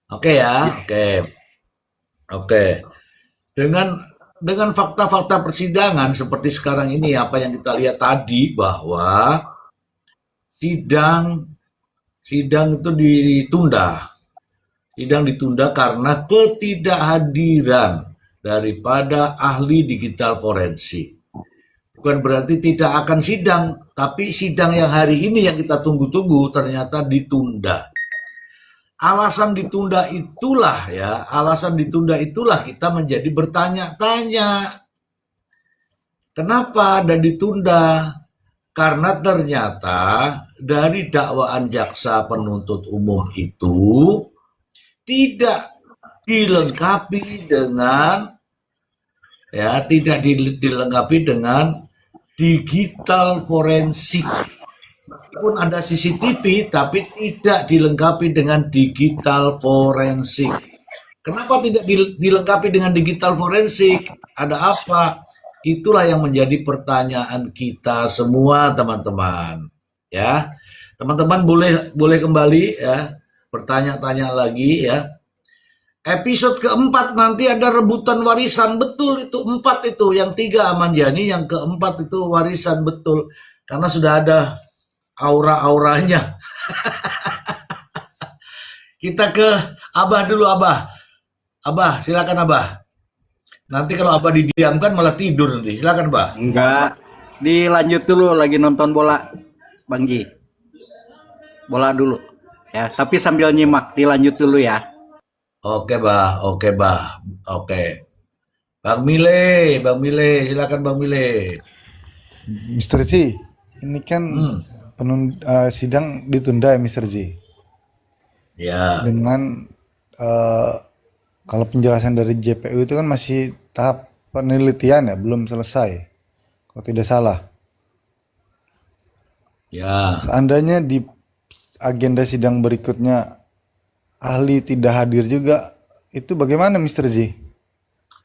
Oke ya, oke, oke. Dengan fakta-fakta persidangan seperti sekarang ini, apa yang kita lihat tadi bahwa sidang sidang itu ditunda. Sidang ditunda karena ketidakhadiran daripada ahli digital forensik. Bukan berarti tidak akan sidang, tapi sidang yang hari ini yang kita tunggu-tunggu ternyata ditunda. Alasan ditunda itulah kita menjadi bertanya-tanya. Kenapa dan ditunda? Karena ternyata dari dakwaan jaksa penuntut umum itu tidak dilengkapi dengan dilengkapi dengan digital forensik. Meskipun ada CCTV tapi tidak dilengkapi dengan digital forensik. Kenapa tidak dilengkapi dengan digital forensik? Ada apa? Itulah yang menjadi pertanyaan kita semua, teman-teman. Ya, teman-teman boleh boleh kembali ya, bertanya-tanya lagi ya. Episode keempat nanti ada rebutan warisan, betul itu empat itu, yang tiga aman yani, yang keempat itu warisan betul, karena sudah ada aura-auranya. Kita ke Abah dulu, Abah. Abah, silakan Abah. Nanti kalau Abah didiamkan malah tidur nanti. Silakan, Abah. Enggak, dilanjut dulu lagi nonton bola, Bang Ji. Bola dulu. Ya, tapi sambil nyimak, dilanjut dulu ya. Oke, Bah. Oke, Bah. Oke. Bang Mile, silakan Bang Mile. Mr. J, ini kan Hmm, sidang ditunda ya Mr. J. ya, Dengan eh, kalau penjelasan dari JPU itu kan masih tahap penelitian ya, belum selesai. Kalau tidak salah. ya, Seandainya di agenda sidang berikutnya ahli tidak hadir juga, itu bagaimana Mr. J?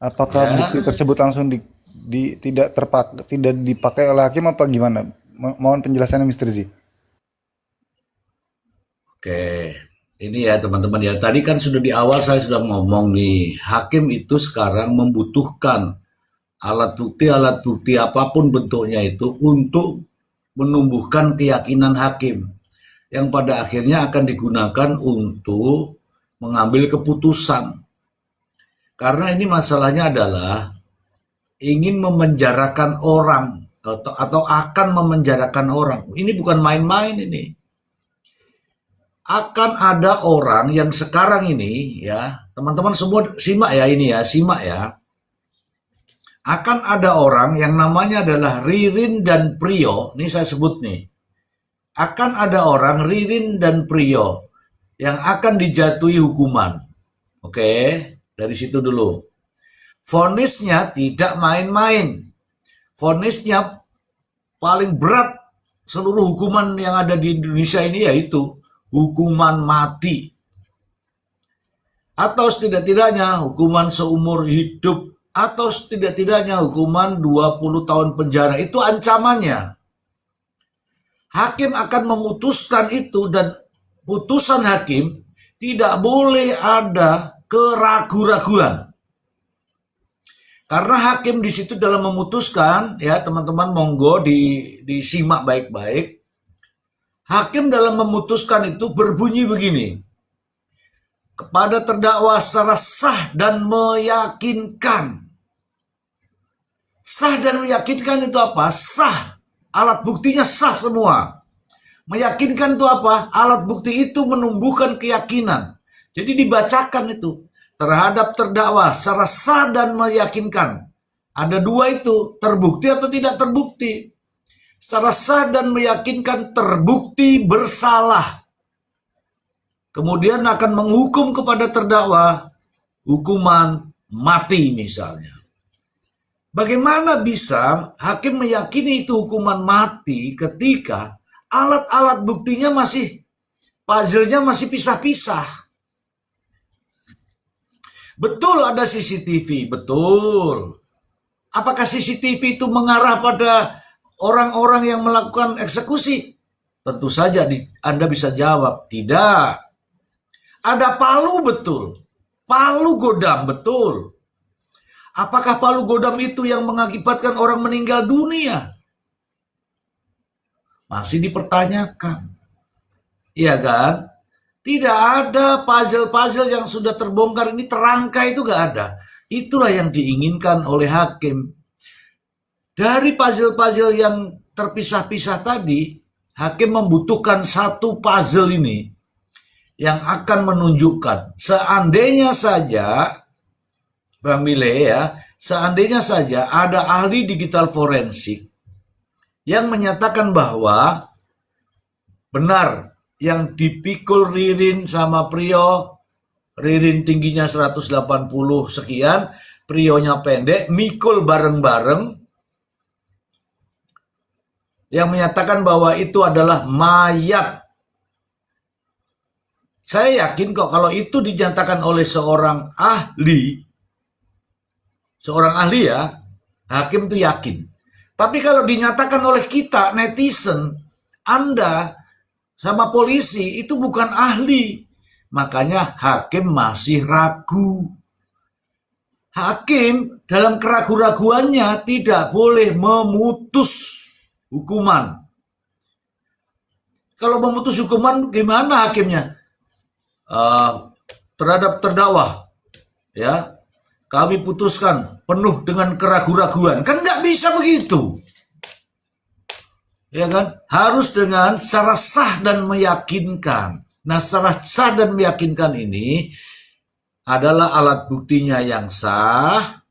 Apakah bukti ya. tersebut langsung tidak dipakai oleh hakim apa gimana? Mohon penjelasannya Mr. J. Oke. Ini ya teman-teman ya. Tadi kan sudah di awal saya sudah ngomong nih, hakim itu sekarang membutuhkan alat bukti apapun bentuknya itu untuk menumbuhkan keyakinan hakim yang pada akhirnya akan digunakan untuk mengambil keputusan. Karena ini masalahnya adalah ingin memenjarakan orang atau akan memenjarakan orang. Ini bukan main-main ini. Akan ada orang yang sekarang ini ya, teman-teman semua simak ya ini ya, simak ya. Akan ada orang yang namanya adalah Ririn dan Prio, ini saya sebut nih. Akan ada orang Ririn dan Prio yang akan dijatuhi hukuman. Oke, dari situ dulu. Vonisnya tidak main-main. Vonisnya paling berat seluruh hukuman yang ada di Indonesia ini yaitu hukuman mati. Atau setidak-tidaknya hukuman seumur hidup. Atau setidak-tidaknya hukuman 20 tahun penjara. Itu ancamannya. Hakim akan memutuskan itu dan putusan hakim tidak boleh ada keraguan-raguan. Karena hakim di situ dalam memutuskan, ya teman-teman monggo disimak baik-baik. Hakim dalam memutuskan itu berbunyi begini. Kepada terdakwa secara sah dan meyakinkan. Sah dan meyakinkan itu apa? Sah. Alat buktinya sah semua. Meyakinkan itu apa? Alat bukti itu menumbuhkan keyakinan. Jadi dibacakan itu terhadap terdakwa secara sah dan meyakinkan. Ada dua itu, terbukti atau tidak terbukti. Secara sah dan meyakinkan terbukti bersalah. Kemudian akan menghukum kepada terdakwa hukuman mati misalnya. Bagaimana bisa hakim meyakini itu hukuman mati ketika alat-alat buktinya masih, puzzle-nya masih pisah-pisah. Betul ada CCTV, betul. Apakah CCTV itu mengarah pada orang-orang yang melakukan eksekusi? Tentu saja Anda bisa jawab, tidak. Ada palu betul. Palu Godam betul. Apakah palu Godam itu yang mengakibatkan orang meninggal dunia? Masih dipertanyakan. Iya kan? Tidak ada puzzle-puzzle yang sudah terbongkar ini terangkai, itu gak ada. Itulah yang diinginkan oleh hakim. Dari puzzle-puzzle yang terpisah-pisah tadi, hakim membutuhkan satu puzzle ini yang akan menunjukkan seandainya saja, Bang Mile ya, seandainya saja ada ahli digital forensik yang menyatakan bahwa benar yang dipikul Ririn sama Prio, Ririn tingginya 180 sekian, Prionya pendek, mikul bareng-bareng, yang menyatakan bahwa itu adalah mayat. Saya yakin kok kalau itu dinyatakan oleh seorang ahli ya, hakim itu yakin. Tapi kalau dinyatakan oleh kita, netizen, Anda sama polisi itu bukan ahli. Makanya hakim masih ragu. Hakim dalam keraguan-raguannya tidak boleh memutus hukuman. Kalau memutus hukuman gimana hakimnya? Terhadap terdakwa, ya, kami putuskan penuh dengan keraguan-raguan. Kan nggak bisa begitu. Ya kan? Harus dengan secara sah dan meyakinkan. Nah, secara sah dan meyakinkan ini adalah alat buktinya yang sah,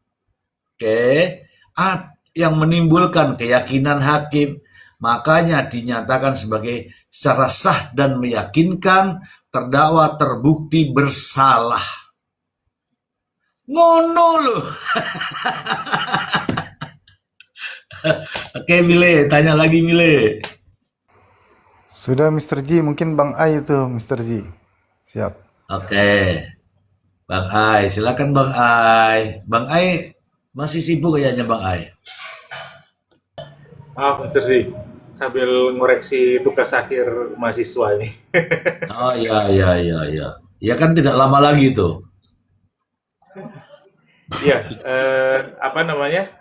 yang menimbulkan keyakinan hakim. Makanya dinyatakan sebagai secara sah dan meyakinkan terdakwa terbukti bersalah. Ngono loh. Oke, Mile, tanya lagi Mile. Sudah Mr. Ji, mungkin Bang Ai itu Mr. Ji. Siap. Oke. Bang Ai, silakan Bang Ai. Bang Ai masih sibuk kayaknya Bang Ai. Maaf, Mr. Z. Sambil ngoreksi tugas akhir mahasiswa ini. Oh iya. Ya kan tidak lama lagi tuh. Iya, apa namanya?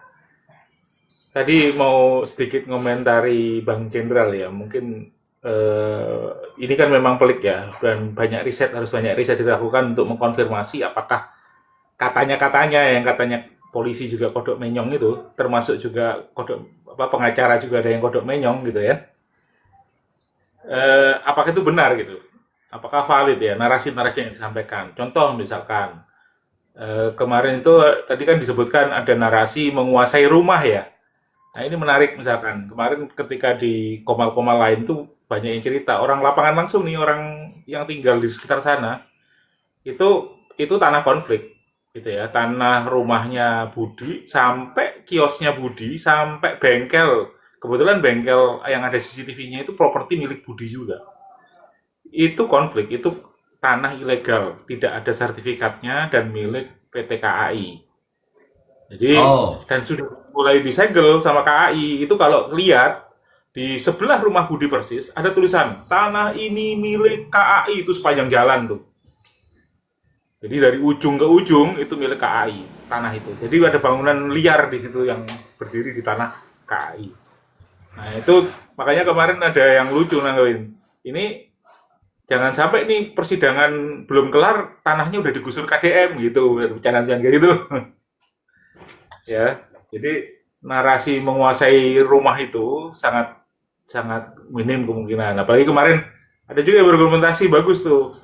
Tadi mau sedikit ngomentari Bang Jenderal ya. Mungkin ini kan memang pelik ya, dan harus banyak riset dilakukan untuk mengkonfirmasi apakah katanya yang katanya polisi juga kodok menyong itu, termasuk juga kodok pengacara juga ada yang kodok menyong gitu ya. Apakah itu benar gitu? Apakah valid ya narasi-narasi yang disampaikan? Contoh misalkan kemarin itu tadi kan disebutkan ada narasi menguasai rumah ya. Nah ini menarik, misalkan kemarin ketika di komal-komal lain tuh banyak yang cerita orang lapangan langsung nih, orang yang tinggal di sekitar sana itu tanah konflik gitu ya, tanah rumahnya Budi sampai kiosnya Budi sampai bengkel, kebetulan bengkel yang ada CCTV-nya itu properti milik Budi juga. Itu konflik, itu tanah ilegal, tidak ada sertifikatnya dan milik PT KAI. Jadi dan sudah mulai disegel sama KAI. Itu kalau lihat di sebelah rumah Budi persis ada tulisan tanah ini milik KAI, itu sepanjang jalan tuh. Jadi dari ujung ke ujung itu milik KAI, tanah itu. Jadi ada bangunan liar di situ yang berdiri di tanah KAI. Nah itu makanya kemarin ada yang lucu nanggawin. Ini jangan sampai nih persidangan belum kelar tanahnya udah digusur KDM gitu, bercanda-bercanda kayak gitu. Ya, jadi narasi menguasai rumah itu sangat minim kemungkinan. Apalagi kemarin ada juga yang berargumentasi bagus tuh.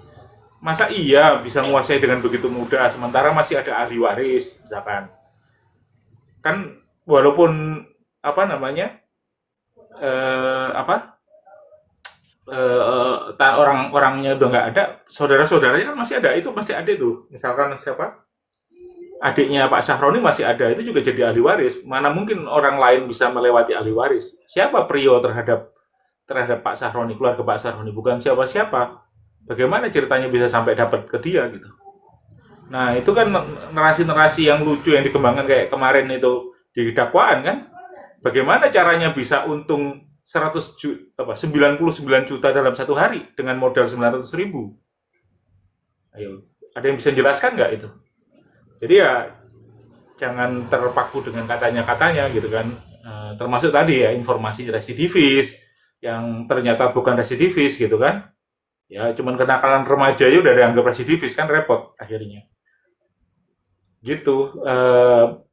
Masa iya bisa menguasai dengan begitu mudah sementara masih ada ahli waris misalkan. Kan walaupun apa namanya? Orang-orangnya udah nggak ada, saudara-saudaranya kan masih ada, itu masih ada tuh. Misalkan siapa? Adiknya Pak Sahroni masih ada, itu juga jadi ahli waris. Mana mungkin orang lain bisa melewati ahli waris? Siapa Prio terhadap Pak Sahroni, keluarga Pak Sahroni? Bukan siapa-siapa. Bagaimana ceritanya bisa sampai dapat ke dia gitu? Nah itu kan narasi-narasi yang lucu yang dikembangkan kayak kemarin itu di dakwaan kan? Bagaimana caranya bisa untung 99 juta dalam satu hari dengan modal 900.000? Ayo, ada yang bisa jelaskan nggak itu? Jadi ya jangan terpaku dengan katanya-katanya gitu kan. Termasuk tadi ya informasi residivis yang ternyata bukan residivis gitu kan. Ya cuman kenakalan remaja ya udah dianggap residivis kan repot akhirnya. Gitu.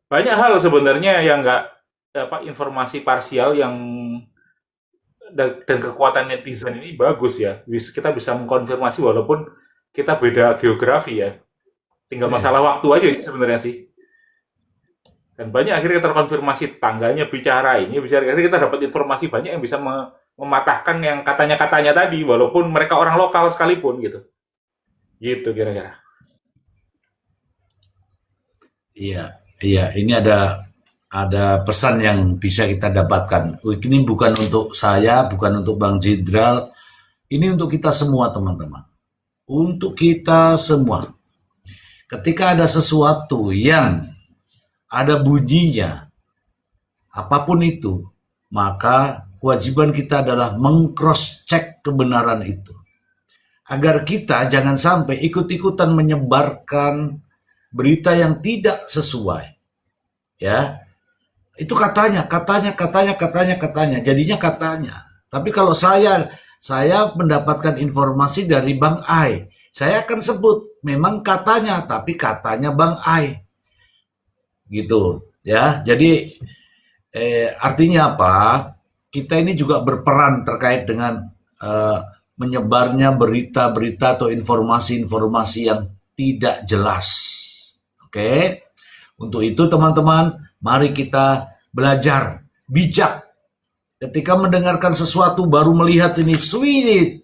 Banyak hal sebenarnya yang nggak informasi parsial yang dan kekuatan netizen ini bagus ya. Kita bisa mengkonfirmasi walaupun kita beda geografi ya. Tinggal masalah waktu aja sebenarnya sih. Dan banyak akhirnya terkonfirmasi tangganya bicara, ini bicara. Akhirnya kita dapat informasi banyak yang bisa mematahkan yang katanya-katanya tadi, walaupun mereka orang lokal sekalipun gitu. Gitu kira-kira. Iya, iya. Ini ada pesan yang bisa kita dapatkan. Ini bukan untuk saya, bukan untuk Bang Jenderal. Ini untuk kita semua, teman-teman. Untuk kita semua. Ketika ada sesuatu yang ada bunyinya, apapun itu, maka kewajiban kita adalah meng-cross-check kebenaran itu. Agar kita jangan sampai ikut-ikutan menyebarkan berita yang tidak sesuai. Ya. Itu katanya. Jadinya katanya. Tapi kalau saya mendapatkan informasi dari Bang Ai, saya akan sebut memang katanya, tapi katanya Bang Ai. Gitu ya. Jadi artinya apa? Kita ini juga berperan terkait dengan menyebarnya berita-berita atau informasi-informasi yang tidak jelas. Oke. Untuk itu teman-teman, mari kita belajar bijak. Ketika mendengarkan sesuatu baru melihat ini sweet.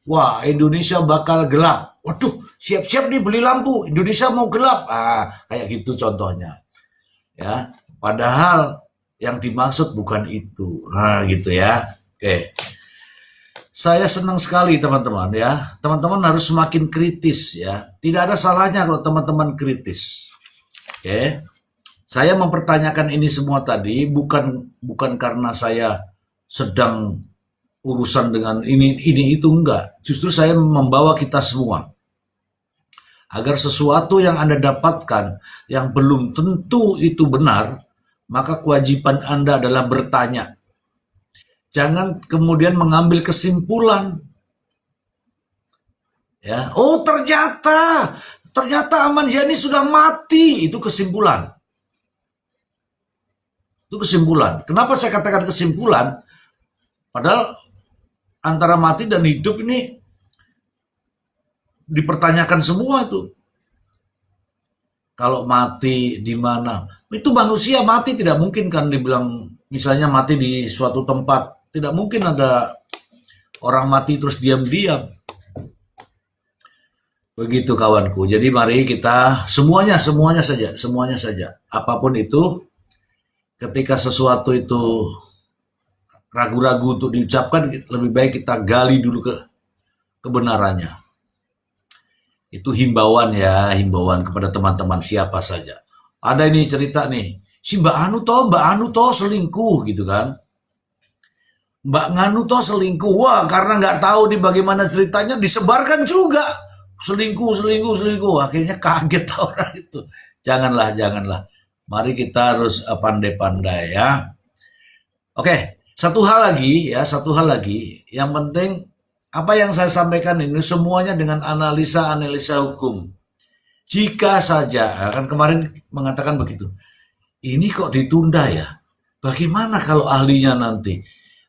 Wah, Indonesia bakal gelap. Waduh, siap-siap nih beli lampu. Indonesia mau gelap. Kayak gitu contohnya. Ya, padahal yang dimaksud bukan itu. Gitu ya. Oke. Saya senang sekali teman-teman ya. Teman-teman harus semakin kritis ya. Tidak ada salahnya kalau teman-teman kritis. Oke. Saya mempertanyakan ini semua tadi bukan karena saya sedang urusan dengan ini itu enggak. Justru saya membawa kita semua agar sesuatu yang Anda dapatkan yang belum tentu itu benar, maka kewajiban Anda adalah bertanya. Jangan kemudian mengambil kesimpulan. Ya, oh ternyata Ahmad Yani sudah mati, itu kesimpulan. Itu kesimpulan. Kenapa saya katakan kesimpulan? Padahal antara mati dan hidup ini dipertanyakan semua itu. Kalau mati di mana? Itu manusia mati tidak mungkin kan dibilang misalnya mati di suatu tempat. Tidak mungkin ada orang mati terus diam-diam. Begitu kawanku. Jadi mari kita semuanya saja. Apapun itu, ketika sesuatu itu ragu-ragu untuk diucapkan, lebih baik kita gali dulu kebenarannya. Itu himbauan kepada teman-teman siapa saja. Ada ini cerita nih, si Mbak Anu toh selingkuh gitu kan. Mbak Nganu toh selingkuh. Wah, karena nggak tahu di bagaimana ceritanya disebarkan juga. Selingkuh. Akhirnya kaget orang itu. Janganlah. Mari kita harus pandai-pandai ya. Oke, satu hal lagi. Yang penting apa yang saya sampaikan ini semuanya dengan analisa hukum. Jika saja, kan kemarin mengatakan begitu. Ini kok ditunda ya? Bagaimana kalau ahlinya nanti?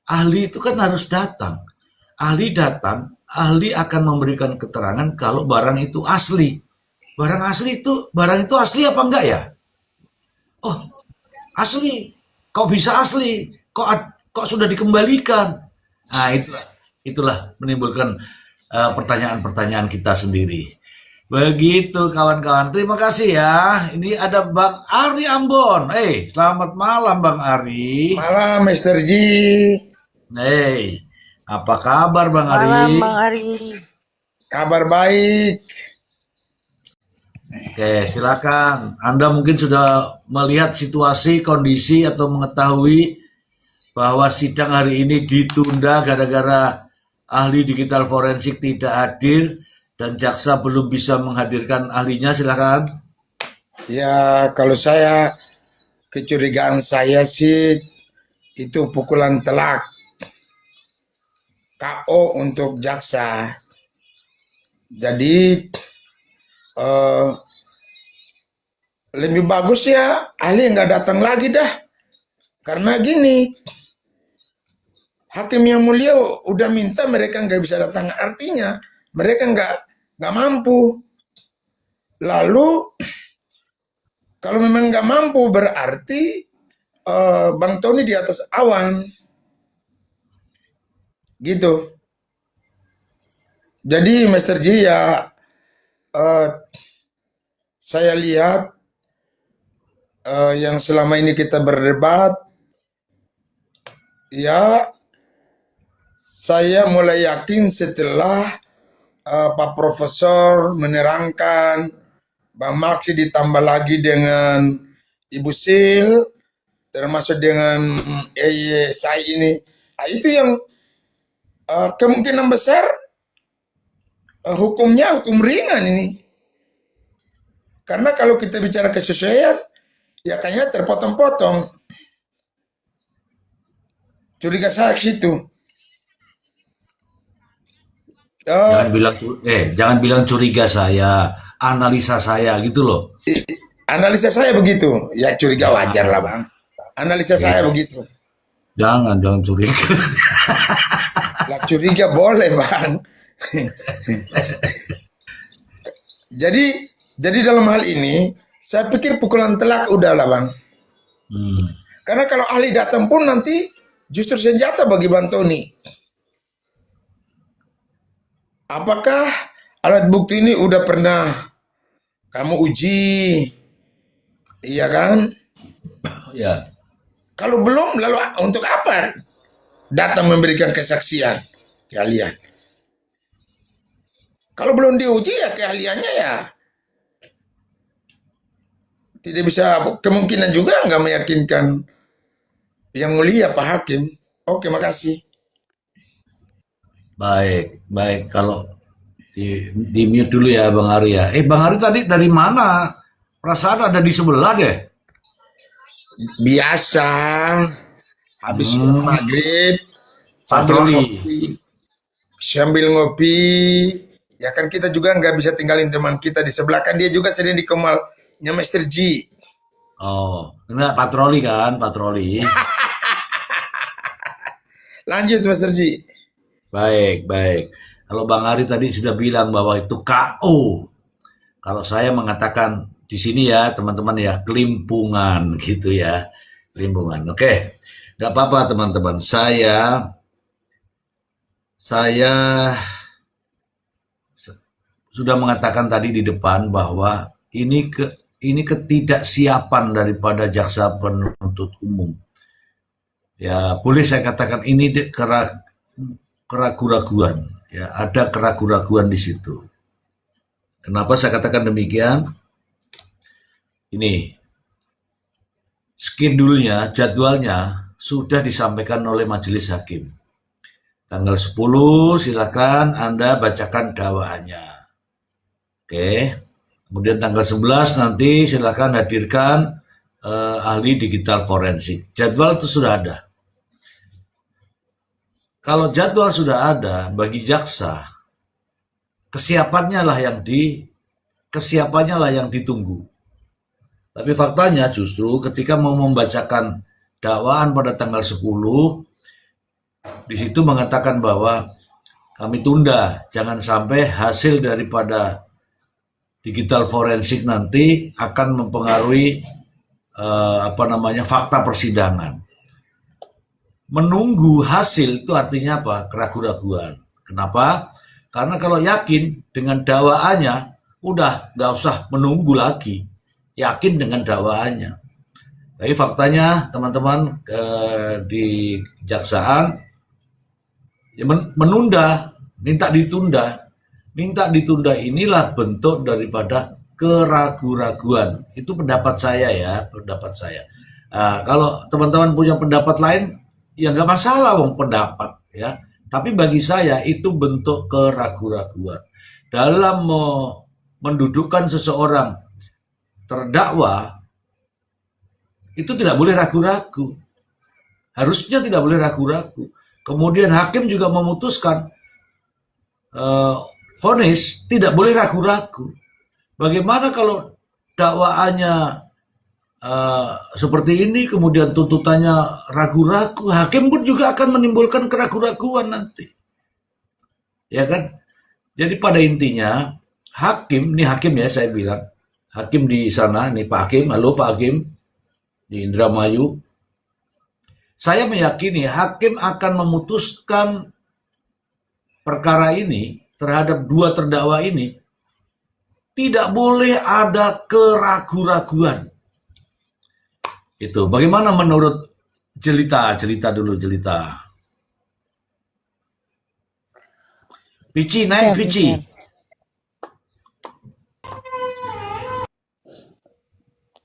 Ahli itu kan harus datang. Ahli akan memberikan keterangan kalau barang itu asli. Barang itu asli apa enggak ya? Oh, asli. Kok bisa asli? Kok sudah dikembalikan? Nah, itulah menimbulkan pertanyaan-pertanyaan kita sendiri. Begitu kawan-kawan. Terima kasih ya. Ini ada Bang Ari Ambon. Selamat malam Bang Ari. Malam Mr. G. Apa kabar Bang Ari? Malam Bang Ari. Kabar baik. Oke, silakan. Anda mungkin sudah melihat situasi, kondisi atau mengetahui bahwa sidang hari ini ditunda gara-gara ahli digital forensik tidak hadir. dan jaksa belum bisa menghadirkan ahlinya, silakan. Ya, kalau saya kecurigaan saya sih itu pukulan telak KO untuk jaksa. Jadi eh, lebih bagus ya ahli nggak datang lagi dah. Karena gini, hakim yang mulia udah minta mereka nggak bisa datang, artinya mereka nggak mampu. Lalu kalau memang nggak mampu berarti Bang Tony di atas awan, gitu. Jadi Master Ji ya, saya lihat yang selama ini kita berdebat, ya saya mulai yakin setelah Pak Profesor menerangkan, Bang Maksi ditambah lagi dengan Ibu Sil, termasuk dengan saya ini. Nah, itu yang kemungkinan besar hukumnya hukum ringan ini. Karena kalau kita bicara kesesuaian, ya kayaknya terpotong-potong. Curiga saya ke situ. Jangan bilang curiga saya, analisa saya gitu loh. Analisa saya begitu. Ya curiga wajar lah Bang. Analisa saya begitu. Jangan curiga. Lah curiga boleh Bang. Jadi dalam hal ini saya pikir pukulan telak udah lah Bang. Karena kalau ahli datang pun nanti justru senjata bagi Bang Tony. Apakah alat bukti ini udah pernah kamu uji? Iya kan? Ya. Kalau belum, lalu untuk apa datang memberikan kesaksian keahlian? Kalau belum diuji ya keahliannya ya tidak bisa, kemungkinan juga nggak meyakinkan yang mulia Pak Hakim. Oke, makasih. Baik. Kalau di mute dulu ya Bang Ari ya. Bang Ari tadi dari mana? Perasaan ada di sebelah deh. Biasa habis maghrib sambil ngopi, ya kan kita juga nggak bisa tinggalin teman kita di sebelah, kan dia juga sering di Kemalnya Master Ji. Oh, enggak patroli kan, patroli. Lanjut Master Ji. Baik. Kalau Bang Ari tadi sudah bilang bahwa itu KO. Kalau saya mengatakan di sini ya teman-teman ya, kelimpungan gitu ya. Kelimpungan. Oke. Nggak apa-apa teman-teman. Saya sudah mengatakan tadi di depan bahwa ini ketidaksiapan daripada jaksa penuntut umum. Ya, boleh saya katakan ini keraguan-raguan, ya, ada keraguan-raguan di situ. Kenapa saya katakan demikian? Ini skedulnya, jadwalnya sudah disampaikan oleh majelis hakim. Tanggal 10 silakan Anda bacakan dakwaannya. Oke. Kemudian tanggal 11 nanti silakan hadirkan ahli digital forensik. Jadwal itu sudah ada. Kalau jadwal sudah ada, bagi jaksa kesiapannya lah yang ditunggu. Tapi faktanya justru ketika mau membacakan dakwaan pada tanggal 10, di situ mengatakan bahwa kami tunda, jangan sampai hasil daripada digital forensik nanti akan mempengaruhi fakta persidangan. Menunggu hasil itu artinya apa? Keraguan-raguan. Kenapa? Karena kalau yakin dengan dakwaannya, udah nggak usah menunggu lagi. Yakin dengan dakwaannya. Tapi faktanya teman-teman di kejaksaan ya menunda, minta ditunda. Minta ditunda inilah bentuk daripada keraguan-raguan. Itu pendapat saya ya, pendapat saya. Kalau teman-teman punya pendapat lain, ya nggak masalah wong pendapat ya. Tapi bagi saya itu bentuk keraguan-raguan. dalam mendudukkan seseorang terdakwa itu tidak boleh ragu-ragu. Harusnya tidak boleh ragu-ragu. Kemudian hakim juga memutuskan vonis tidak boleh ragu-ragu. Bagaimana kalau dakwaannya seperti ini, kemudian tuntutannya ragu-ragu, hakim pun juga akan menimbulkan keraguan-raguan nanti, ya kan? Jadi pada intinya hakim, ini hakim ya saya bilang, hakim di sana, nih Pak Hakim, halo Pak Hakim di Indramayu, saya meyakini hakim akan memutuskan perkara ini terhadap dua terdakwa ini tidak boleh ada keraguan-raguan. Itu bagaimana menurut Jelita dulu Jelita. Pici naik Siap, Pici. Mister.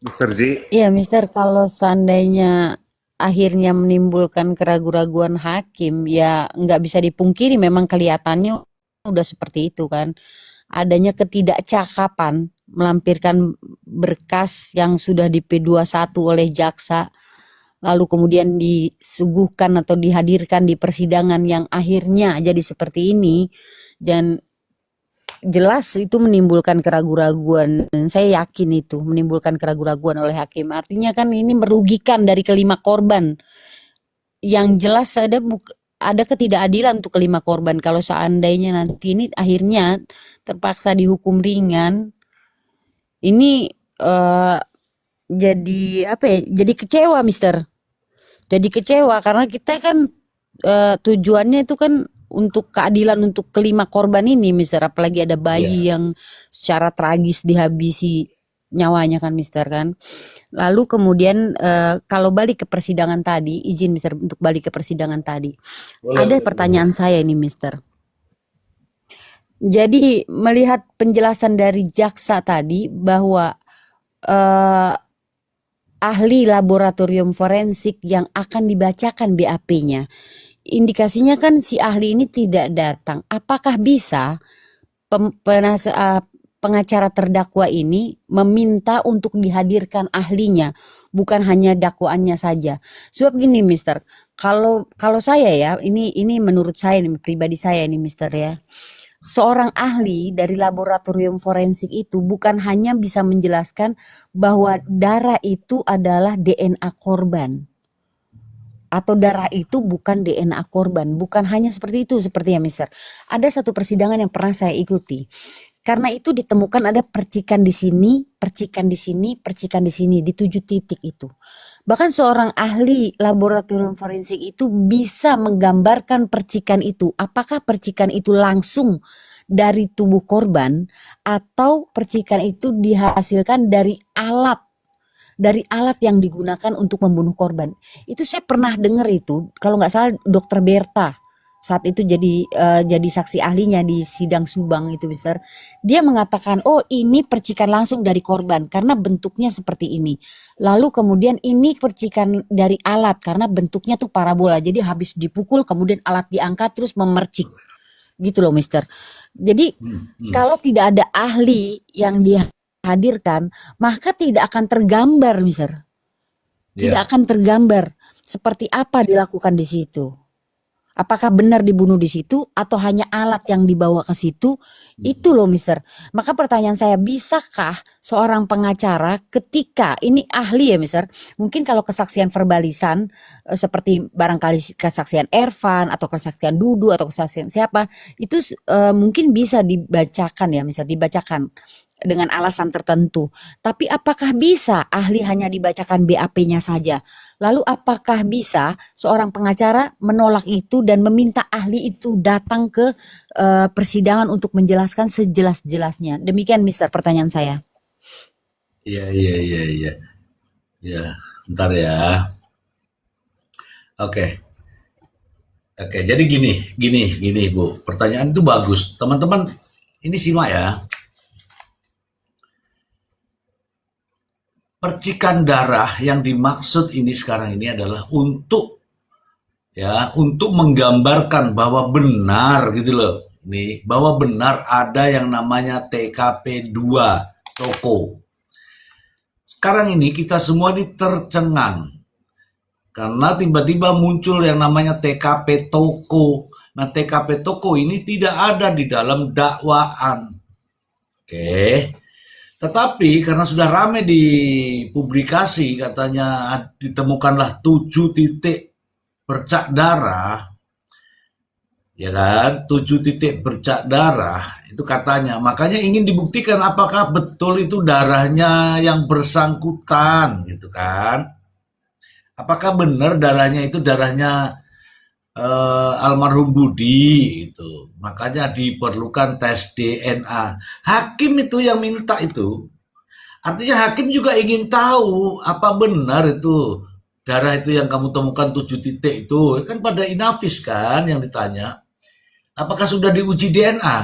Mister Z, Iya, Mister, kalau seandainya akhirnya menimbulkan keraguan-raguan hakim, ya nggak bisa dipungkiri memang kelihatannya udah seperti itu kan. Adanya ketidakcakapan melampirkan berkas yang sudah di P21 oleh jaksa, lalu kemudian disuguhkan atau dihadirkan di persidangan yang akhirnya jadi seperti ini, dan jelas itu menimbulkan keraguan-raguan. Dan saya yakin itu menimbulkan keraguan-raguan oleh hakim. Artinya kan ini merugikan dari kelima korban. Yang jelas ada ketidakadilan untuk kelima korban. Kalau seandainya nanti ini akhirnya terpaksa dihukum ringan, ini jadi apa ya? Jadi kecewa, Mister. Jadi kecewa karena kita kan tujuannya itu kan untuk keadilan untuk kelima korban ini, Mister. Apalagi ada bayi yang secara tragis dihabisi nyawanya kan, Mister kan. Lalu kemudian kalau balik ke persidangan tadi, izin Mister untuk balik ke persidangan tadi. Ada pertanyaan saya ini, Mister. Jadi melihat penjelasan dari jaksa tadi bahwa ahli laboratorium forensik yang akan dibacakan BAP-nya, indikasinya kan si ahli ini tidak datang. Apakah bisa pengacara terdakwa ini meminta untuk dihadirkan ahlinya, bukan hanya dakwaannya saja? Sebab gini, Mister, kalau saya ya, ini menurut saya nih, pribadi saya ini, Mister ya. Seorang ahli dari laboratorium forensik itu bukan hanya bisa menjelaskan bahwa darah itu adalah DNA korban atau darah itu bukan DNA korban, bukan hanya seperti itu sepertinya, Mister. Ada satu persidangan yang pernah saya ikuti. Karena itu ditemukan ada percikan di sini, percikan di sini, percikan di sini, di 7 titik itu. Bahkan seorang ahli laboratorium forensik itu bisa menggambarkan percikan itu. Apakah percikan itu langsung dari tubuh korban atau percikan itu dihasilkan dari alat yang digunakan untuk membunuh korban. Itu saya pernah dengar itu, kalau nggak salah Dokter Berta saat itu jadi saksi ahlinya di sidang Subang itu, Mister. Dia mengatakan, oh ini percikan langsung dari korban karena bentuknya seperti ini. Lalu kemudian ini percikan dari alat karena bentuknya tuh parabola. Jadi habis dipukul kemudian alat diangkat terus memercik. Gitu loh, Mister. Jadi kalau tidak ada ahli yang dihadirkan, maka tidak akan tergambar, Mister. Tidak akan tergambar seperti apa dilakukan di situ. Apakah benar dibunuh di situ atau hanya alat yang dibawa ke situ? Itu loh, Mister. Maka pertanyaan saya, bisakah seorang pengacara ketika ini ahli ya, Mister? Mungkin kalau kesaksian verbalisan seperti barangkali kesaksian Ervan atau kesaksian Dudu atau kesaksian siapa, itu mungkin bisa dibacakan ya, Mister, dibacakan dengan alasan tertentu. Tapi apakah bisa ahli hanya dibacakan BAP-nya saja? Lalu apakah bisa seorang pengacara menolak itu dan meminta ahli itu datang ke persidangan untuk menjelaskan sejelas-jelasnya? Demikian, Mister, pertanyaan saya. Iya. Ya, bentar ya. Oke, jadi gini Bu. Pertanyaan itu bagus. Teman-teman, ini simak ya. Percikan darah yang dimaksud ini sekarang ini adalah untuk menggambarkan bahwa benar gitu loh. nih bahwa benar ada yang namanya TKP 2 toko. Sekarang ini kita semua ini tercengang karena tiba-tiba muncul yang namanya TKP toko. Nah, TKP toko ini tidak ada di dalam dakwaan. Oke. Tetapi karena sudah rame di publikasi, katanya ditemukanlah 7 titik bercak darah, ya kan, 7 titik bercak darah itu katanya. Makanya ingin dibuktikan apakah betul itu darahnya yang bersangkutan, gitu kan. Apakah benar darahnya itu darahnya almarhum Budi itu. Makanya diperlukan tes DNA. Hakim itu yang minta itu. Artinya hakim juga ingin tahu apa benar itu darah itu yang kamu temukan 7 titik itu. Kan pada Inafis kan yang ditanya. Apakah sudah diuji DNA?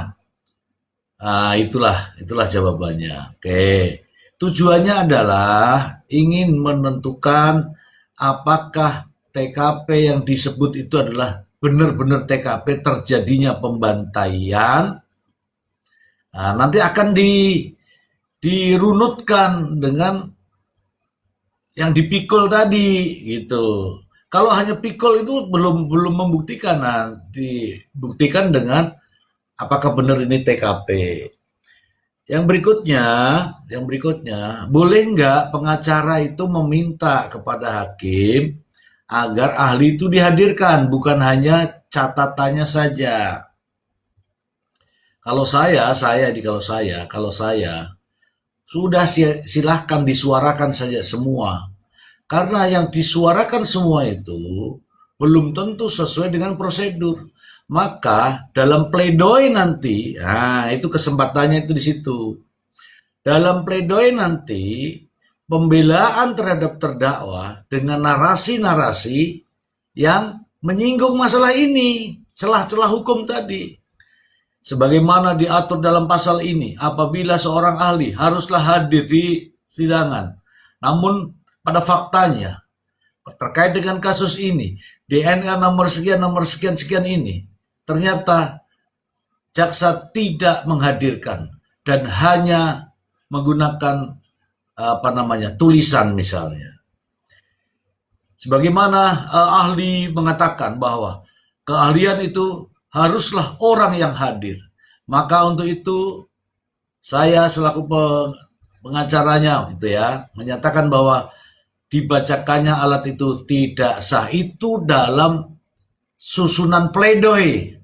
Nah, itulah jawabannya. Oke. Tujuannya adalah ingin menentukan apakah TKP yang disebut itu adalah benar-benar TKP terjadinya pembantaian. Nah, nanti akan dirunutkan dengan yang dipikul tadi gitu. Kalau hanya pikul itu belum membuktikan. Nah, dibuktikan dengan apakah benar ini TKP. Yang berikutnya, boleh nggak pengacara itu meminta kepada hakim agar ahli itu dihadirkan, bukan hanya catatannya saja. Kalau saya sudah silahkan disuarakan saja semua. Karena yang disuarakan semua itu belum tentu sesuai dengan prosedur. Maka dalam pledoi nanti, nah itu kesempatannya itu di situ. Dalam pledoi nanti, pembelaan terhadap terdakwa dengan narasi-narasi yang menyinggung masalah ini, celah-celah hukum tadi. Sebagaimana diatur dalam pasal ini, apabila seorang ahli haruslah hadir di sidangan. Namun pada faktanya, terkait dengan kasus ini, DNA nomor sekian ini, ternyata jaksa tidak menghadirkan dan hanya menggunakan tulisan misalnya. Sebagaimana ahli mengatakan bahwa keahlian itu haruslah orang yang hadir. Maka untuk itu saya selaku pengacaranya gitu ya, menyatakan bahwa dibacakannya alat itu tidak sah. Itu dalam susunan pledoi.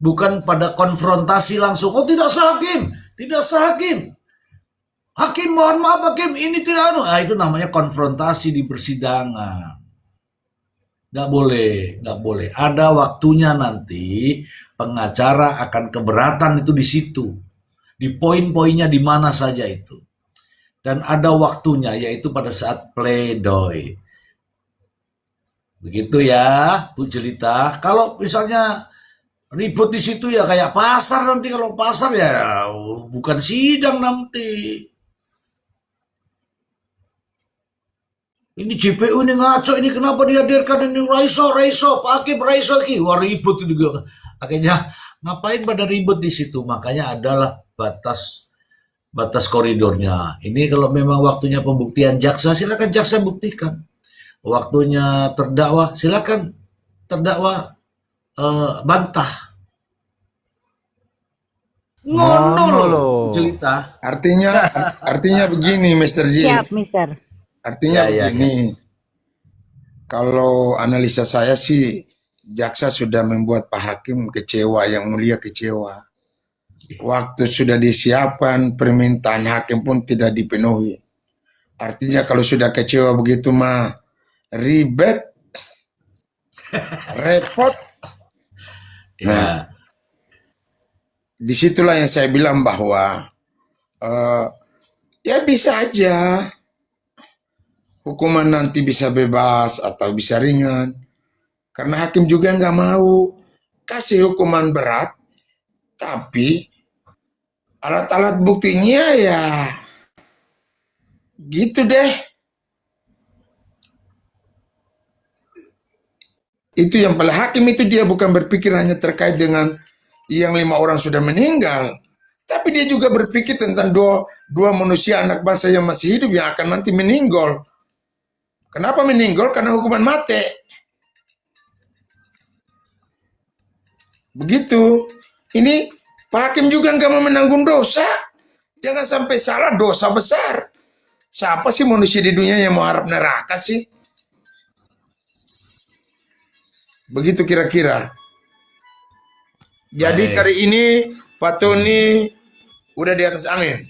Bukan pada konfrontasi langsung. Oh tidak sah hakim, tidak sah hakim. Hakim mohon maaf hakim, ini tidak anu. Itu namanya konfrontasi di persidangan. Nggak boleh. Ada waktunya nanti pengacara akan keberatan itu di situ. Di poin-poinnya di mana saja itu. Dan ada waktunya yaitu pada saat pledoi. Begitu ya, Bu Jelita. Kalau misalnya ribut di situ ya kayak pasar nanti, kalau pasar ya bukan sidang nanti. Ini JPU ini ngaco, ini kenapa dihadirkan ini Raiso, Pak Hakim Raiso ki. Wah ribut itu juga. Akhirnya ngapain pada ribut di situ? Makanya adalah batas koridornya. Ini kalau memang waktunya pembuktian jaksa, silakan jaksa buktikan. Waktunya terdakwa, silakan terdakwa bantah. Ngono loh, Jelita. Artinya begini, Mr. Ji. Siap, Mister. Artinya Ya. begini. Kalau analisa saya sih, jaksa sudah membuat Pak Hakim kecewa, yang mulia kecewa. Waktu sudah disiapkan, permintaan hakim pun tidak dipenuhi. Artinya kalau sudah kecewa begitu mah ribet, repot. Nah, disitulah yang saya bilang bahwa ya bisa aja hukuman nanti bisa bebas atau bisa ringan. Karena hakim juga nggak mau kasih hukuman berat, tapi alat-alat buktinya ya gitu deh. Itu yang paling hakim itu dia bukan berpikir hanya terkait dengan yang 5 orang sudah meninggal. Tapi dia juga berpikir tentang dua manusia anak bangsa yang masih hidup yang akan nanti meninggal. Kenapa meninggal? Karena hukuman mati. Begitu. Ini Pak Hakim juga nggak mau menanggung dosa. Jangan sampai salah, dosa besar. Siapa sih manusia di dunia yang mau harap neraka sih? Begitu kira-kira. Jadi Baik. kali ini Pak Tony udah di atas angin.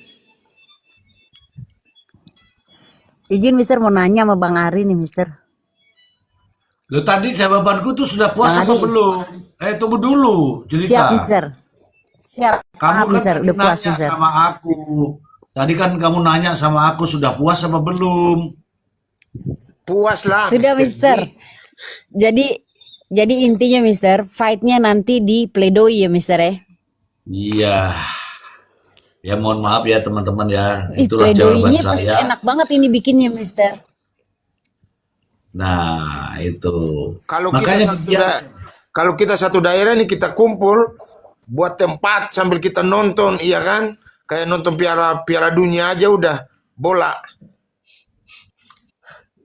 Izin Mister mau nanya sama Bang Ari nih Mister. Lo tadi jawabanku tuh sudah puas Bang apa Ari. belum? Tunggu dulu, Siap Jelita. Mister. Siap. Kamu Paham, kan Mister. tadi Udah puas nanya Mister. sama aku. Tadi kan kamu nanya sama aku sudah puas apa belum? Puas lah. Sudah Mister. Jadi intinya Mister, fight-nya nanti di pledoi ya Mister ya. Iya. Ya mohon maaf ya teman-teman ya. Ih, Itulah jawaban pledoinya pasti saya. enak banget ini bikinnya Mister. Nah, itu. Kalau Makanya kalau kita satu daerah nih kita kumpul buat tempat sambil kita nonton, iya kan? Kayak nonton Piala Dunia aja udah bola.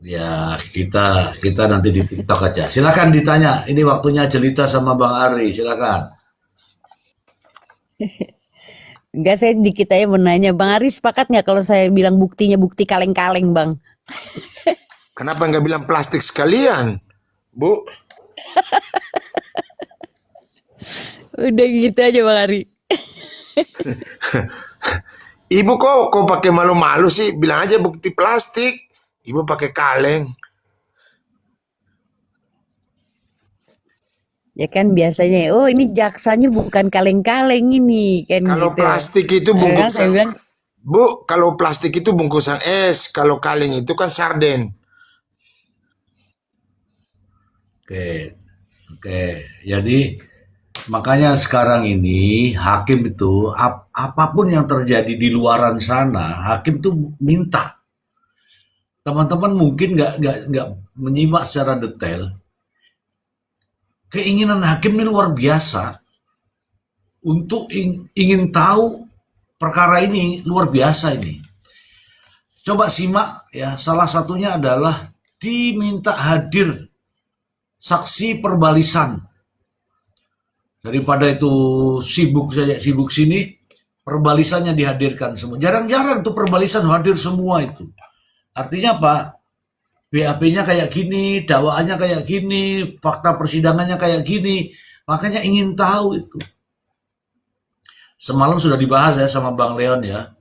ya kita nanti di TikTok aja. Silakan ditanya. Ini waktunya Jelita sama Bang Ari. Silakan. Enggak, saya dikit aja mau nanya. Bang Ari sepakat nggak kalau saya bilang buktinya bukti kaleng-kaleng Bang? Kenapa nggak bilang plastik sekalian, Bu? Udah gitu aja Bang Ari. Ibu kok pakai malu-malu sih? Bilang aja bukti plastik. Ibu pakai kaleng. Ya kan biasanya, oh ini jaksanya bukan kaleng-kaleng ini kan Kalau gitu. plastik itu Kan saya bungkusan, bilang, Bu, kalau plastik itu bungkusan es, kalau kaleng itu kan sarden. Oke. Jadi makanya sekarang ini hakim itu apapun yang terjadi di luaran sana, hakim tuh minta. Teman-teman mungkin nggak menyimak secara detail. Keinginan hakim ini luar biasa untuk ingin tahu perkara ini luar biasa ini. Coba simak ya, salah satunya adalah diminta hadir saksi perbalisan. Daripada itu sibuk saja, sibuk sini, perbalisannya dihadirkan semua. Jarang-jarang tuh perbalisan hadir semua itu. Artinya apa? BAP-nya kayak gini, dakwaannya kayak gini, fakta persidangannya kayak gini. Makanya ingin tahu itu. Semalam sudah dibahas ya sama Bang Leon ya.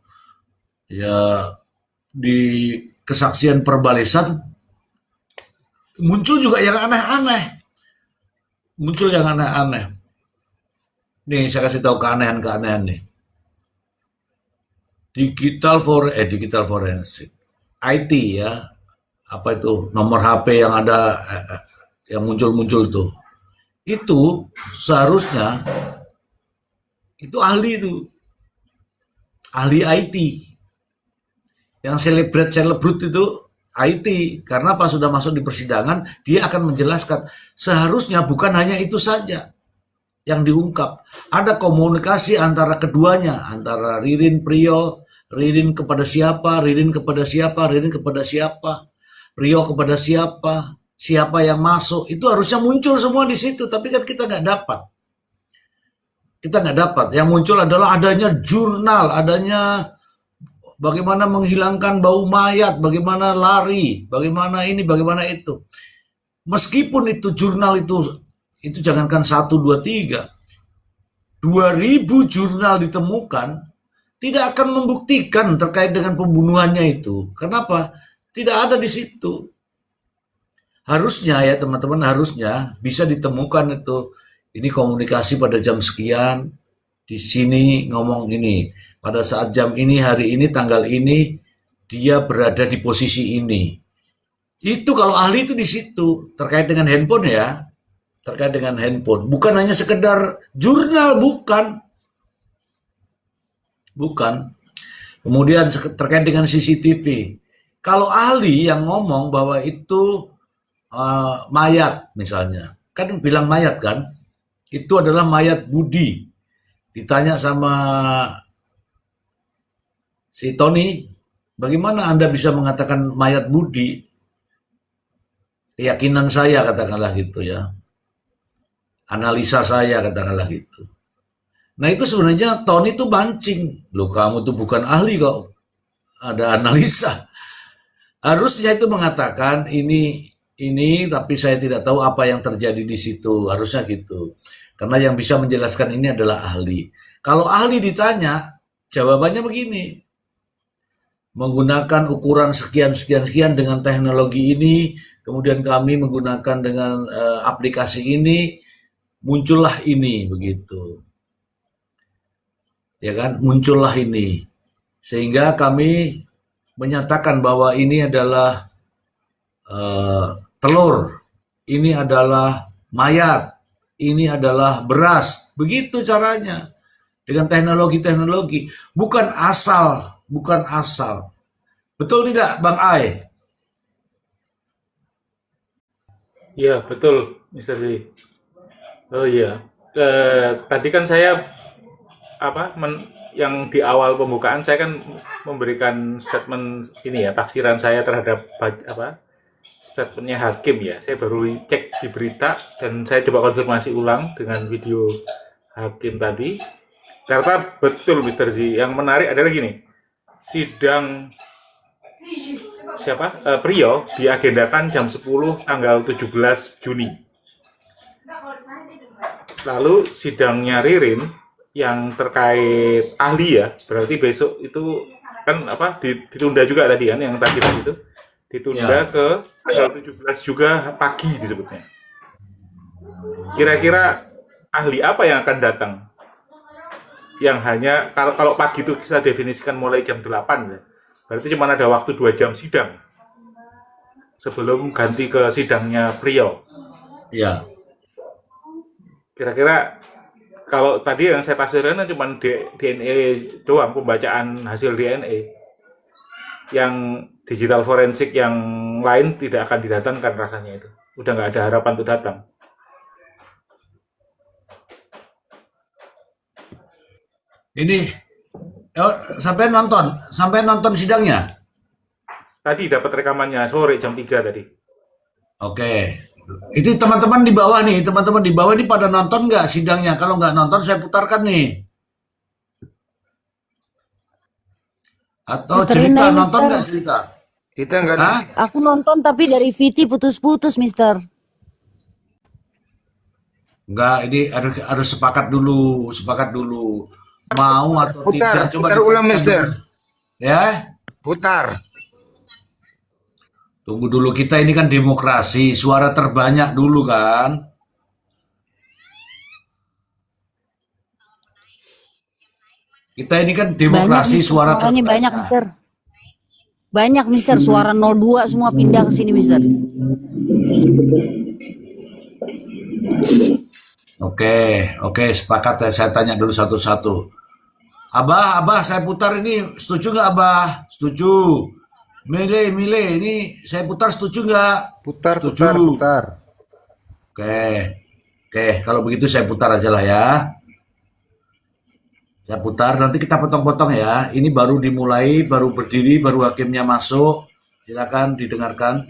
Ya di kesaksian perbalisan muncul juga yang aneh-aneh. Muncul yang aneh-aneh. Nih saya kasih tahu keanehan-keanehan nih. Digital forensik. IT ya. Apa itu? Nomor HP yang ada yang muncul-muncul tuh. Itu seharusnya itu ahli itu. Ahli IT. Yang selebrit itu IT, karena pas sudah masuk di persidangan dia akan menjelaskan seharusnya bukan hanya itu saja yang diungkap, ada komunikasi antara keduanya, antara Ririn Priyo, Ririn kepada siapa, Ririn kepada siapa, Ririn kepada siapa, Priyo kepada siapa, siapa yang masuk, itu harusnya muncul semua di situ, tapi kan kita nggak dapat, yang muncul adalah adanya jurnal, adanya bagaimana menghilangkan bau mayat, bagaimana lari, bagaimana ini, bagaimana itu. Meskipun itu jurnal itu jangankan 1, 2, 3. 2000 jurnal ditemukan, tidak akan membuktikan terkait dengan pembunuhannya itu. Kenapa? Tidak ada di situ. Harusnya ya teman-teman, harusnya bisa ditemukan itu. Ini komunikasi pada jam sekian, di sini ngomong ini. Pada saat jam ini, hari ini, tanggal ini, dia berada di posisi ini. Itu kalau ahli itu di situ. Terkait dengan handphone ya. Terkait dengan handphone. Bukan hanya sekedar jurnal, bukan. Kemudian terkait dengan CCTV. Kalau ahli yang ngomong bahwa itu mayat misalnya. Kan bilang mayat kan. Itu adalah mayat Budi. ditanya sama si Tony, bagaimana Anda bisa mengatakan mayat Budi? Keyakinan saya katakanlah gitu ya. Analisa saya katakanlah gitu. Nah itu sebenarnya Tony tuh mancing. Loh kamu tuh bukan ahli kok. Ada analisa. Harusnya itu mengatakan ini tapi saya tidak tahu apa yang terjadi di situ. Harusnya gitu. Karena yang bisa menjelaskan ini adalah ahli. Kalau ahli ditanya, jawabannya begini. Menggunakan ukuran sekian dengan teknologi ini, kemudian kami menggunakan dengan aplikasi ini, muncullah ini begitu. Ya kan? Muncullah ini. Sehingga kami menyatakan bahwa ini adalah telur, ini adalah mayat, ini adalah beras. Begitu caranya. Dengan teknologi-teknologi. Bukan asal. Betul tidak, Bang Ai? Iya, betul, Mr. Z. Oh iya. Tadi kan saya yang di awal pembukaan saya kan memberikan statement ini ya, tafsiran saya terhadap statementnya hakim ya. Saya baru cek di berita dan saya coba konfirmasi ulang dengan video hakim tadi. Karena betul Mr. Z, yang menarik adalah gini. Sidang Priyo diagendakan jam 10 tanggal 17 Juni. Lalu sidangnya Ririn yang terkait ahli ya, berarti besok itu kan ditunda juga tadi kan, yang tadi itu ditunda ke tanggal 17 juga pagi disebutnya. Kira-kira ahli apa yang akan datang? Yang hanya kalau pagi itu kita definisikan mulai jam 8 ya. Berarti cuma ada waktu 2 jam sidang sebelum ganti ke sidangnya Priyo. Ya. Kira-kira kalau tadi yang saya tafsirkan cuma DNA doang, pembacaan hasil DNA. Yang digital forensik yang lain tidak akan didatangkan rasanya itu. Udah nggak ada harapan untuk datang. Ini sampai nonton sidangnya? Tadi dapat rekamannya sore jam 3 tadi. Oke. Itu teman-teman di bawah nih pada nonton nggak sidangnya? Kalau nggak nonton saya putarkan nih. Atau Puterin cerita aja, nonton Mister. nggak cerita? Kita nggak Hah? Aku nonton tapi dari VT putus-putus, Mister. Nggak, ini harus sepakat dulu. Mau atau tidak? Coba putar ulang, dipikirkan Mister. dulu. Ya, Putar. tunggu dulu, kita ini kan demokrasi, suara terbanyak dulu kan. Kita ini kan Banyak, demokrasi, Mister. suara Suaranya banyak, terbanyak. Mister. Banyak, Mister. Suara 02 semua pindah ke sini, Mister. Oke, sepakat ya. Saya tanya dulu satu-satu. Abah, saya putar ini, setuju nggak Abah? Setuju. Mile, ini saya putar, setuju nggak? Putar. Setuju. Oke, kalau begitu saya putar aja lah ya. Saya putar, nanti kita potong-potong ya. Ini baru dimulai, baru berdiri, baru hakimnya masuk. Silakan didengarkan.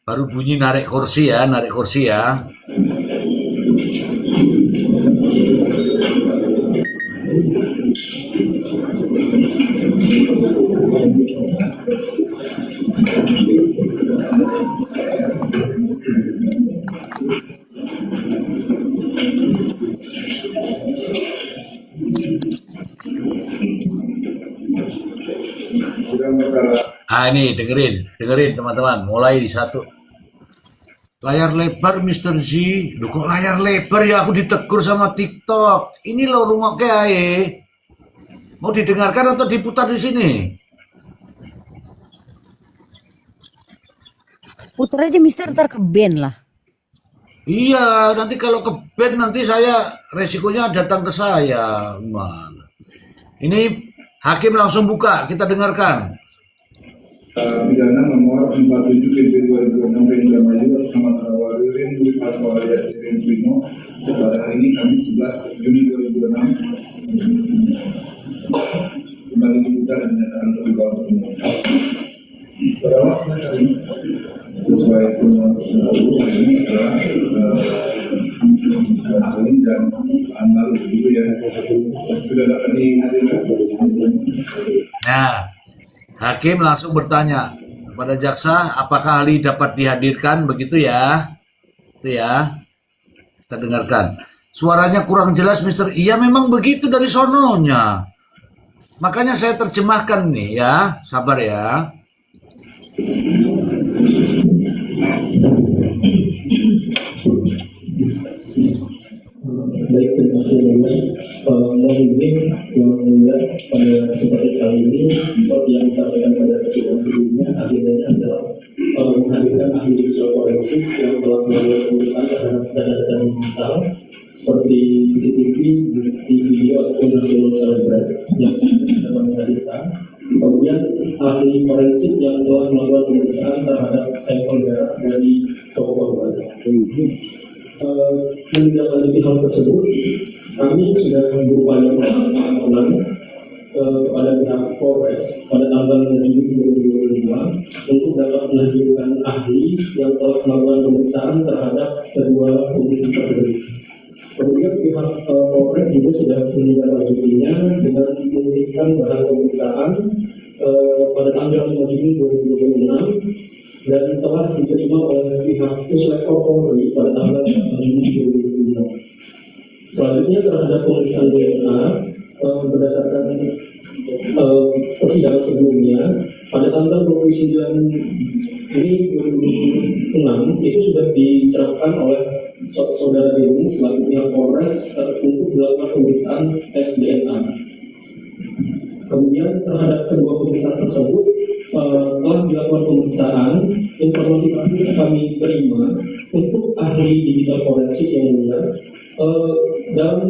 Baru bunyi narik kursi ya. Ini dengerin teman-teman. Mulai di 1. Layar lebar Mr. Z. Loh kok layar lebar ya, aku ditegur sama TikTok. Ini lo rumah kayak mau didengarkan atau diputar di sini? Putar aja, Mister, ntar ke band lah. Iya, nanti kalau ke band nanti saya resikonya datang ke saya. Mana? Ini hakim langsung buka, kita dengarkan. Pidana nomor 47 2006 Pemda Maju bersama Tarawaririn Budi Fatwa alias Srin Suino pada hari ini Kamis 11 Juni 2006 kembali dibuka dan dinyatakan terbuka untuk umum. Pertama saya kali sesuai permohonan tersebut ini adalah Salim dan Amal begitu ya sudah dapat dihadirkan. Nah, hakim langsung bertanya kepada jaksa, apakah ahli dapat dihadirkan, begitu ya? Itu ya. Kita dengarkan. Suaranya kurang jelas, Mister. Iya, memang begitu dari sononya. Makanya saya terjemahkan nih ya. Sabar ya. Baik, terima kasih banyak. Mohon izin yang mulia pada kesempatan kali ini seperti yang disampaikan pada persidangan sebelumnya, agendanya adalah menghadirkan ahli digital forensik yang telah melakukan pemeriksaan terhadap data-data digital seperti CCTV, bukti video ataupun hasil selebgram yang dapat menghadirkan. Kemudian ahli forensik yang telah melakukan pemeriksaan terhadap sampel darah dari toko korban. Menindaklanjuti hal tersebut, kami sudah berupaya melakukan kepada pihak Polres pada tanggal 7 Juni 2022 untuk dapat menghadirkan ahli yang telah melakukan pemeriksaan terhadap kedua komisi tersebut. Kemudian pihak Polres juga sudah menindaklanjutinya dengan mengirimkan bahan pemeriksaan pada tanggal 5 Juni 2026 dan telah diterima oleh pihak Puslapor Polri pada tanggal 4 Juni 2026. Selanjutnya terhadap pemeriksaan DNA berdasarkan persidangan sebelumnya pada tanggal 29 Juni 2006 itu sudah diserahkan oleh saudara Dewi selaku pihak Polres untuk dilakukan pemeriksaan tes DNA. Kemudian terhadap kedua pemeriksaan tersebut telah dilakukan pemeriksaan. Informasi terakhir kami terima untuk ahli digital forensik yang mulia dan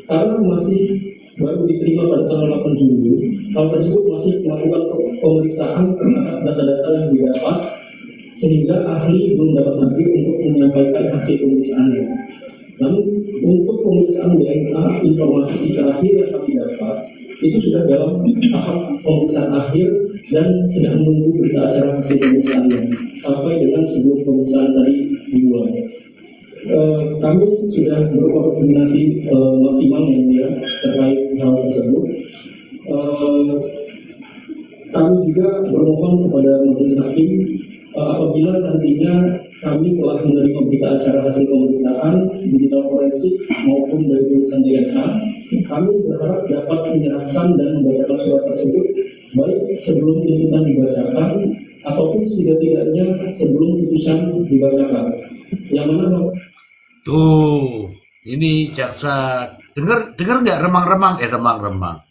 karena masih baru diterima pada tanggal 8 Juni, hal tersebut masih melakukan pemeriksaan terhadap data-data yang didapat sehingga ahli belum dapat hadir untuk menyampaikan hasil pemeriksaannya. Namun untuk pemeriksaan DNA, informasi terakhir yang kami dapat itu sudah dalam tahap pemeriksaan akhir dan sedang menunggu berita acara hasil pemeriksaannya sampai dengan sebelum pemeriksaan tadi dimulai. Kami sudah berkoordinasi maksimal yang mulia terkait hal tersebut. Kami juga bermohon kepada majelis hakim apabila nantinya kami telah menerima berita acara hasil pemeriksaan digital forensik maupun dari pemeriksaan DNA, kami berharap dapat menyerahkan dan membacakan surat tersebut baik sebelum tuntutan dibacakan ataupun setidak-tidaknya sebelum putusan dibacakan. Yang mana Tuh, ini jaksa dengar nggak remang-remang? Remang-remang.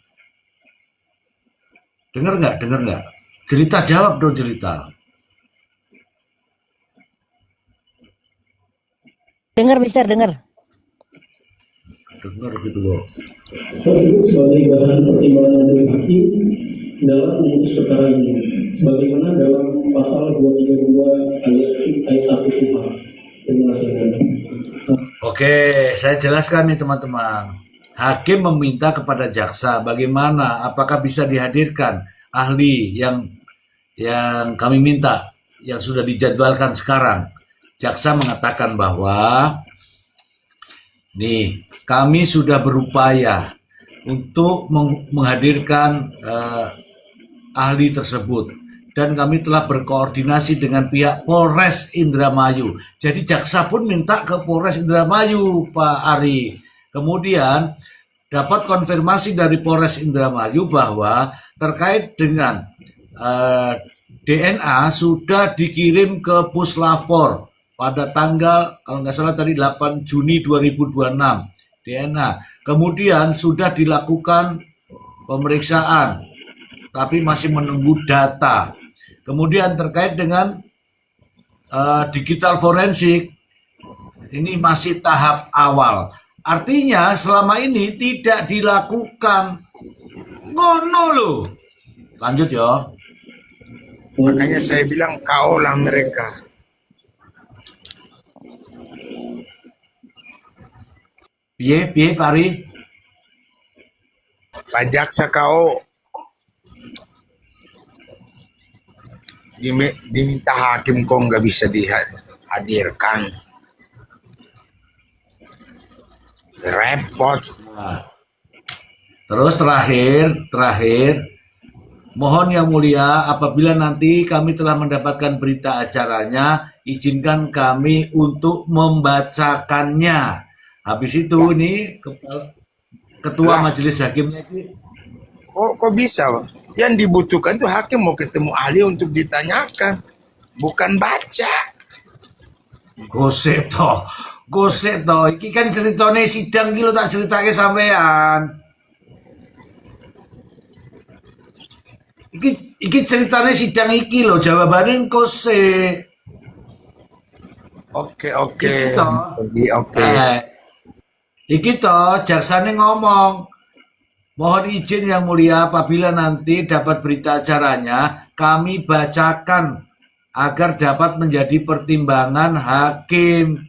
Dengar nggak? Cerita jawab dong cerita. Dengar, Mister, dengar. Dengar gitu loh. tersebut sebagai bahan pertimbangan majelis hakim dalam memutus perkara ini, sebagaimana dalam pasal 232 ayat 1 KUHP. Terima kasih. Oke, saya jelaskan nih teman-teman. Hakim meminta kepada jaksa bagaimana, apakah bisa dihadirkan ahli yang kami minta, yang sudah dijadwalkan sekarang. Jaksa mengatakan bahwa nih, kami sudah berupaya untuk menghadirkan ahli tersebut. Dan kami telah berkoordinasi dengan pihak Polres Indramayu. Jadi jaksa pun minta ke Polres Indramayu, Pak Ari. Kemudian dapat konfirmasi dari Polres Indramayu bahwa terkait dengan DNA sudah dikirim ke Puslapor pada tanggal, kalau nggak salah tadi 8 Juni 2026. DNA. Kemudian sudah dilakukan pemeriksaan, tapi masih menunggu data. Kemudian terkait dengan digital forensik, Ini masih tahap awal. Artinya selama ini tidak dilakukan. Ngono loh. Lanjut ya. Makanya saya bilang kaulah mereka. Piye Pari? Pak Jaksa kau diminta hakim kok nggak bisa dihadirkan. Repot. Nah, terus terakhir, mohon yang mulia, apabila nanti kami telah mendapatkan berita acaranya, izinkan kami untuk membacakannya. Habis itu nih ketua majelis hakimnya itu Kok bisa? Yang dibutuhkan tuh hakim mau ketemu ahli untuk ditanyakan, bukan baca. gosek to. Iki kan ceritane sidang iki lho tak critake sampean. Iki ceritane sidang iki lho, jawabane gosek. Oke. Oke. Iki toh jaksane ngomong. Mohon izin yang mulia apabila nanti dapat berita acaranya, kami bacakan agar dapat menjadi pertimbangan hakim.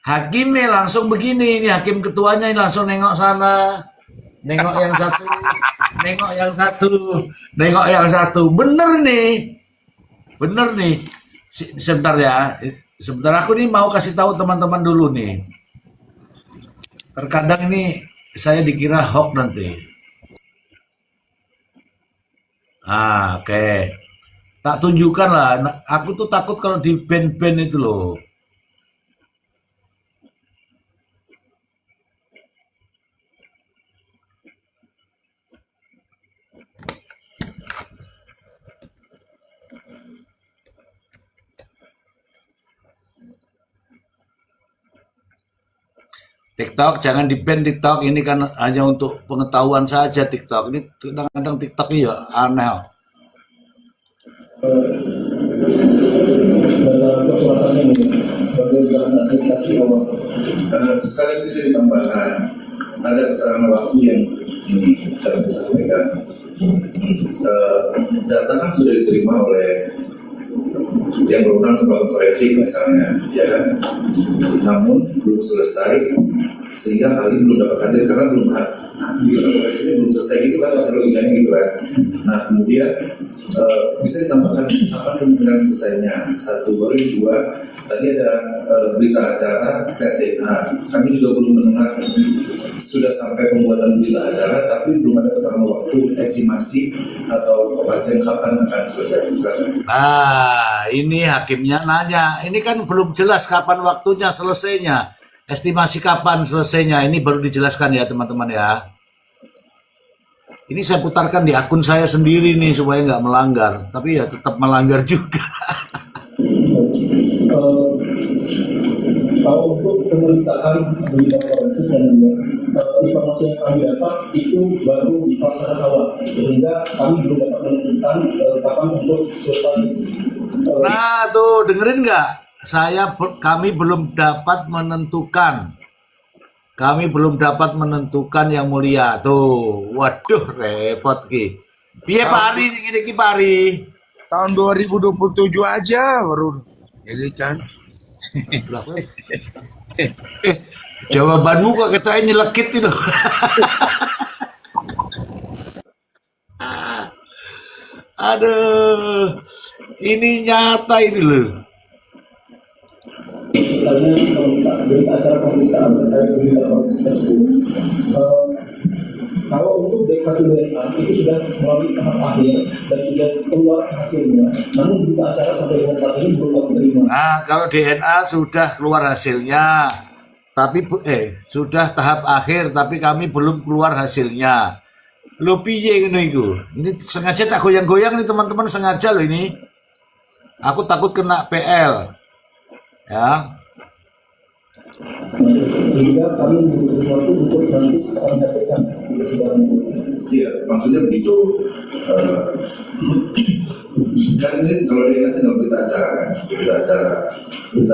Hakimnya langsung begini, ini hakim ketuanya langsung nengok sana. Nengok yang satu, nengok yang satu. Bener nih. Sebentar ya. Sebentar aku nih mau kasih tahu teman-teman dulu nih. Terkadang ini saya dikira hoax nanti. Oke. Tak tunjukkan lah. Aku tuh takut kalau di ban itu loh. TikTok jangan di-ban TikTok, ini kan hanya untuk pengetahuan saja TikTok. Ini kadang-kadang TikTok ini ya aneh. Dalam persyaratan ini sebagai jalan administrasi awal. Sekali bisa ditambahkan, ada keterangan waktu yang ini dapat saya sampaikan. Data kan sudah diterima oleh yang berwenang untuk melakukan forensik misalnya, ya kan? Namun belum selesai sehingga ahli belum dapat hadir karena belum di forensik belum selesai gitu kan, masalah logikanya gitu kan. Nah kemudian bisa ditambahkan apa kemungkinan selesainya, satu. Baru yang kedua, tadi ada berita acara tes DNA, kami juga belum mendengar sudah sampai pembuatan berita acara, tapi belum ada keterangan waktu, estimasi atau kepastian kapan akan selesai. Nah, ini hakimnya nanya. Ini kan belum jelas kapan waktunya selesainya. Estimasi kapan selesainya. Ini baru dijelaskan ya teman-teman ya. Ini saya putarkan di akun saya sendiri nih supaya nggak melanggar. Tapi ya tetap melanggar juga. Kalau untuk pemeriksaan berita forensik dan juga informasi yang kami dapat itu baru di pelaksanaan awal, sehingga kami belum dapat menentukan kapan untuk selesai. Nah tuh dengerin nggak? Kami belum dapat menentukan. Kami belum dapat menentukan yang mulia. Tuh, waduh repot ki. Piye Pari ini ki Pari? Tahun 2027 aja baru jadi kan. Jawabanmu kok katanya nyelekit itu. Aduh, ini nyata ini loh. Misalnya berita acara pemeriksaan terkait berita forensik tersebut, kalau untuk hasil DNA itu sudah melalui tahap akhir dan sudah keluar hasilnya, namun berita acara sampai dengan saat ini belum kami terima. Nah, kalau DNA sudah keluar hasilnya, tapi sudah tahap akhir, tapi kami belum keluar hasilnya. Lo piye ngono iku? Ini sengaja tak goyang-goyang nih teman-teman, sengaja loh ini. Aku takut kena PL. Ya. Sehingga kami membutuhkan sesuatu untuk nanti menyampaikan Iya, maksudnya begitu Kan ini kalau dia tinggal berita acara kan, berita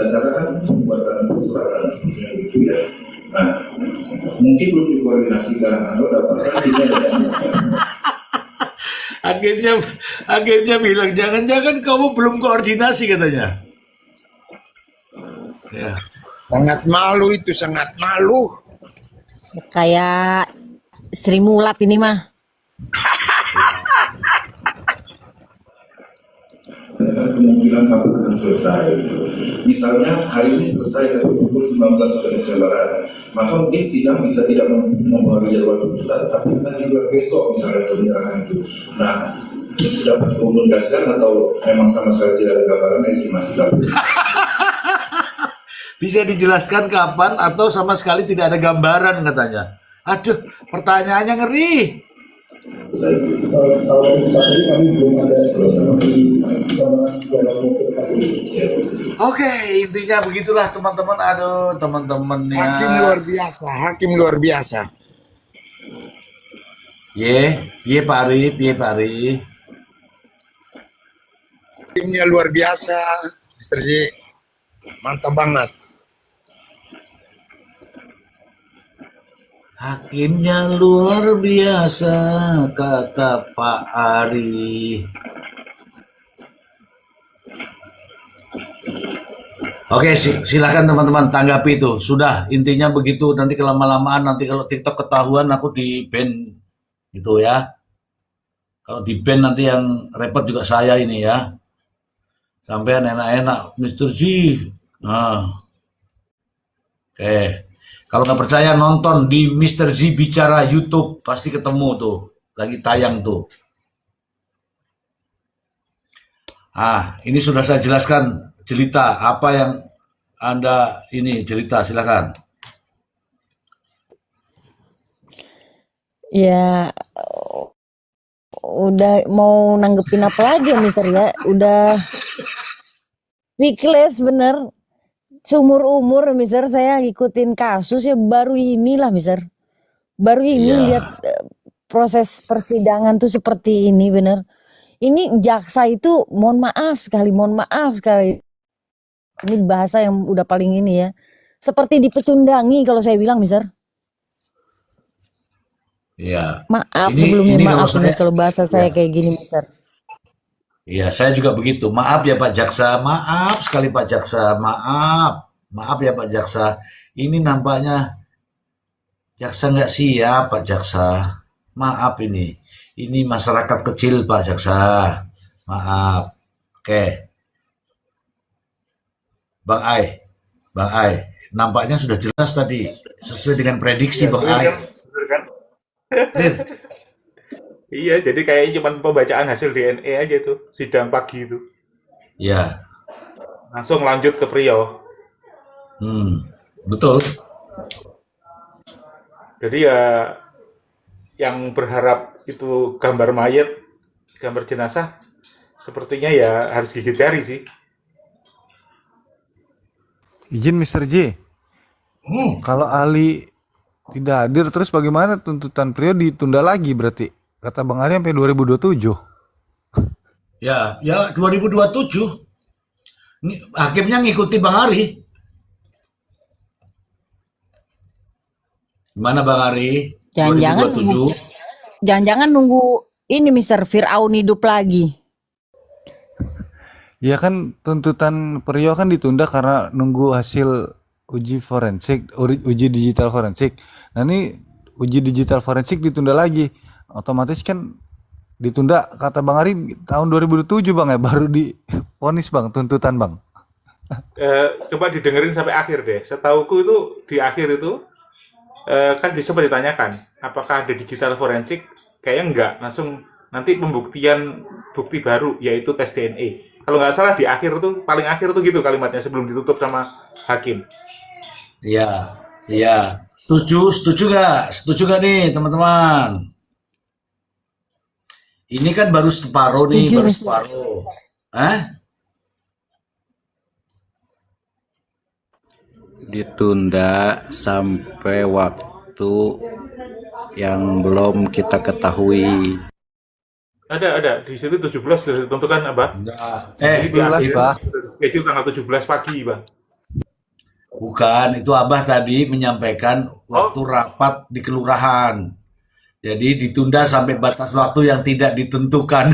acara kan pembuatan surat seperti itu ya. Nah, mungkin belum dikoordinasikan atau dapatkan tidak ada. Akhirnya bilang jangan-jangan kamu belum koordinasi katanya. Ya. Sangat malu itu, sangat malu. Kayak Sri Mulat ini mah. Kan kemungkinan kapan akan selesai gitu. Misalnya hari ini selesai dari pukul 19 waktu Indonesia Barat, maka mungkin sidang bisa tidak mempengaruhi jadwal tuntutan, tapi akan digelar besok misalnya untuk menyerahkan itu. Nah, dapat dikomunikasikan atau memang sama sekali tidak ada gambaran estimasi kapan? Bisa dijelaskan kapan atau sama sekali tidak ada gambaran katanya. Aduh, pertanyaannya ngeri. Kalau saat ini kami belum ada informasi dalam Oke, intinya begitulah teman-teman. Aduh, teman-teman ya. Hakim luar biasa, hakim luar biasa. Ye Pak Arif, ye Pak Arif. Hakimnya luar biasa, Mr. J. Mantap banget. Hakimnya luar biasa, kata Pak Ari. Oke, silakan teman-teman tanggapi itu. Sudah, intinya begitu. Nanti kelama-lamaan, nanti kalau TikTok ketahuan aku di ban gitu ya. Kalau di ban nanti yang repot juga saya ini ya. Sampai enak-enak, Mr. G. Nah. Oke. Kalau nggak percaya nonton di Mr. Z Bicara YouTube, pasti ketemu tuh, lagi tayang tuh. Ini sudah saya jelaskan jelita apa yang Anda ini jelita, silakan. Ya udah mau nanggepin apa lagi ya Mister ya? Udah speechless bener. Seumur umur Mister saya ngikutin kasus ya baru inilah Mister. Baru ini lihat proses persidangan tuh seperti ini bener. Ini jaksa itu mohon maaf sekali. Ini bahasa yang udah paling ini ya. Seperti dipecundangi kalau saya bilang Mister. Iya. Maaf Ini sebelumnya kalau maaf nih kalau bahasa saya kayak gini Mister. Iya, saya juga begitu. Maaf ya Pak Jaksa, maaf sekali Pak Jaksa, maaf ya Pak Jaksa. Ini nampaknya Jaksa nggak siap Pak Jaksa. Maaf ini masyarakat kecil Pak Jaksa. Maaf. Oke. Bang Ai, nampaknya sudah jelas tadi sesuai dengan prediksi Bang Ai. Bener kan? Clear. Iya, jadi kayaknya cuma pembacaan hasil DNA aja tuh, sidang pagi itu. Ya, Langsung lanjut ke Priyo. betul. Jadi ya yang berharap itu gambar mayat, gambar jenazah, sepertinya ya harus gigit jari sih. Izin Mr. J, kalau ahli tidak hadir terus bagaimana tuntutan Priyo ditunda lagi berarti? Kata Bang Ari sampai 2027. Ya 2027. Hakimnya ngikuti Bang Ari. Gimana Bang Ari? Jangan-jangan nunggu ini Mister Firaun hidup lagi. Ya kan tuntutan Priyo kan ditunda karena nunggu hasil uji forensik, uji digital forensik. Nah ini uji digital forensik ditunda lagi. Otomatis kan ditunda kata Bang Ari tahun 2007 Bang ya baru divonis Bang tuntutan Bang. Coba didengerin sampai akhir deh. Setauku itu di akhir itu kan sempat ditanyakan apakah ada digital forensik, kayaknya enggak, langsung nanti pembuktian bukti baru yaitu tes DNA. Kalau nggak salah di akhir tuh, paling akhir tuh gitu kalimatnya sebelum ditutup sama hakim. Iya. Setuju nggak nih teman-teman? Ini kan baru separuh nih, Setuju, baru Mister. separuh. Ditunda sampai waktu yang belum kita ketahui. Ada di situ 17 sudah ditentukan, Abah. Enggak. Jadi di 17, akhir Bah. schedule tanggal 17 pagi, Bang. Bukan, itu Abah tadi menyampaikan waktu Oh, rapat di kelurahan. Jadi ditunda sampai batas waktu yang tidak ditentukan.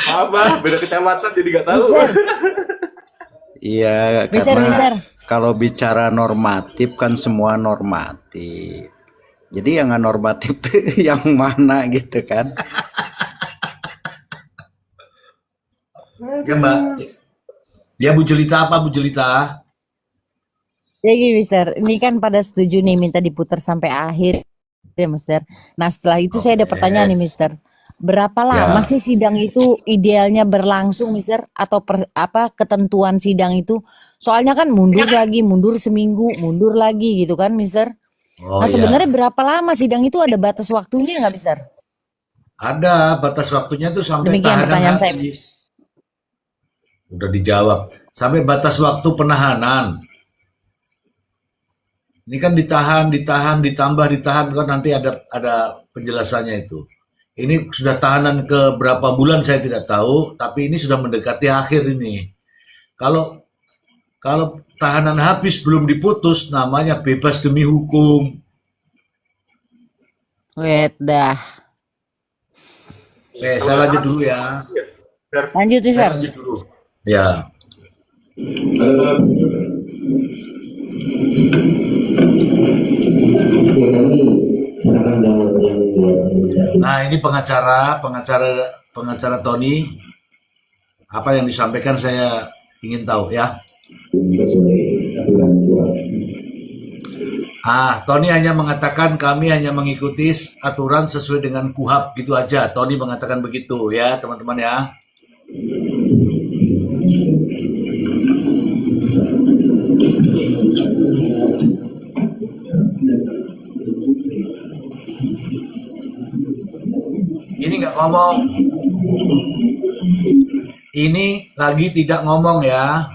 Abah beda kecamatan jadi nggak tahu. Mister, Iya, Mister, karena Mister. kalau bicara normatif kan semua normatif. Jadi yang nggak normatif tuh yang mana gitu kan? Ya Mbak. Ya Bu Jelita apa Bu Jelita? Ya gini, Mister. Ini kan pada setuju nih minta diputar sampai akhir, ya, Mister. Nah, setelah itu saya ada pertanyaan nih, Oke. Mister. Berapa lama Ya. sih sidang itu idealnya berlangsung, Mister? Atau apa ketentuan sidang itu? Soalnya kan mundur lagi, mundur seminggu, mundur lagi gitu kan, Mister? Oh Nah, sebenarnya ya. berapa lama sidang itu, ada batas waktunya nggak, Mister? Ada batas waktunya tuh sampai Demikian tahanan pertanyaan saya. habis. Udah dijawab. Sampai batas waktu penahanan. Ini kan ditahan, ditambah, ditahan kan nanti ada penjelasannya itu. Ini sudah tahanan ke berapa bulan saya tidak tahu, tapi ini sudah mendekati akhir ini. Kalau kalau tahanan habis belum diputus, namanya bebas demi hukum. Wait dah. Oke, saya lanjut dulu ya. Lanjut, Saya Mister. lanjut dulu. Ya. Nah, ini pengacara Tony. Apa yang disampaikan saya ingin tahu ya. Tony hanya mengatakan kami hanya mengikuti aturan sesuai dengan KUHAP gitu aja. Tony mengatakan begitu ya, teman-teman ya. Ini nggak ngomong. Ini lagi tidak ngomong ya.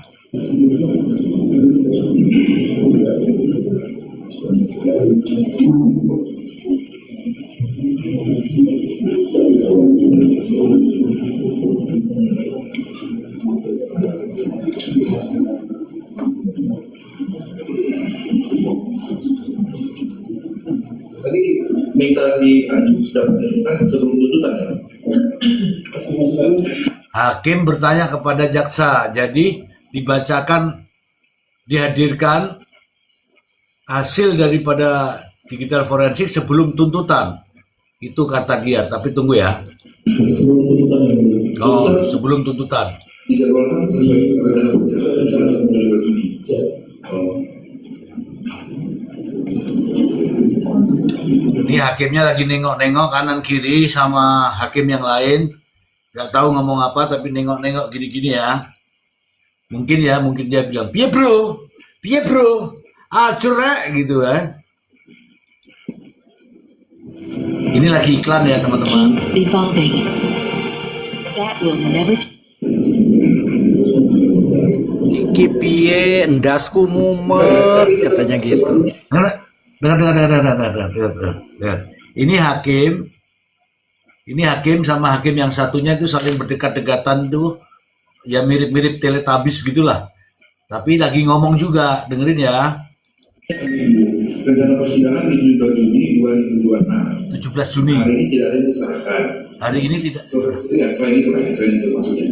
Tadi minta diajukan sudah menentukan sebelum tuntutan ya. Hakim bertanya kepada jaksa, jadi dibacakan, dihadirkan hasil daripada digital forensik sebelum tuntutan. Itu kata dia, tapi tunggu ya. Oh, sebelum tuntutan. Dijadwalkan sesuai dengan rencana 17 Juni. Oh. Ini hakimnya lagi nengok-nengok kanan kiri sama hakim yang lain. Gak tahu ngomong apa tapi nengok-nengok gini-gini ya. Mungkin dia bilang, piye bro, curek gitu kan. Ini lagi iklan ya teman-teman. Evolving. That will never Iki piye endasku mumet katanya gitu. Dengar. Ini hakim sama hakim yang satunya itu saling berdekat-dekatan tuh, ya mirip-mirip Teletubbies gitulah. Tapi lagi ngomong juga, dengerin ya. Rencana persidangan di 17 Juni 2026. 17 Juni. Hari ini tidak ada yang diserahkan. Hari ini tidak. Selain itu maksudnya.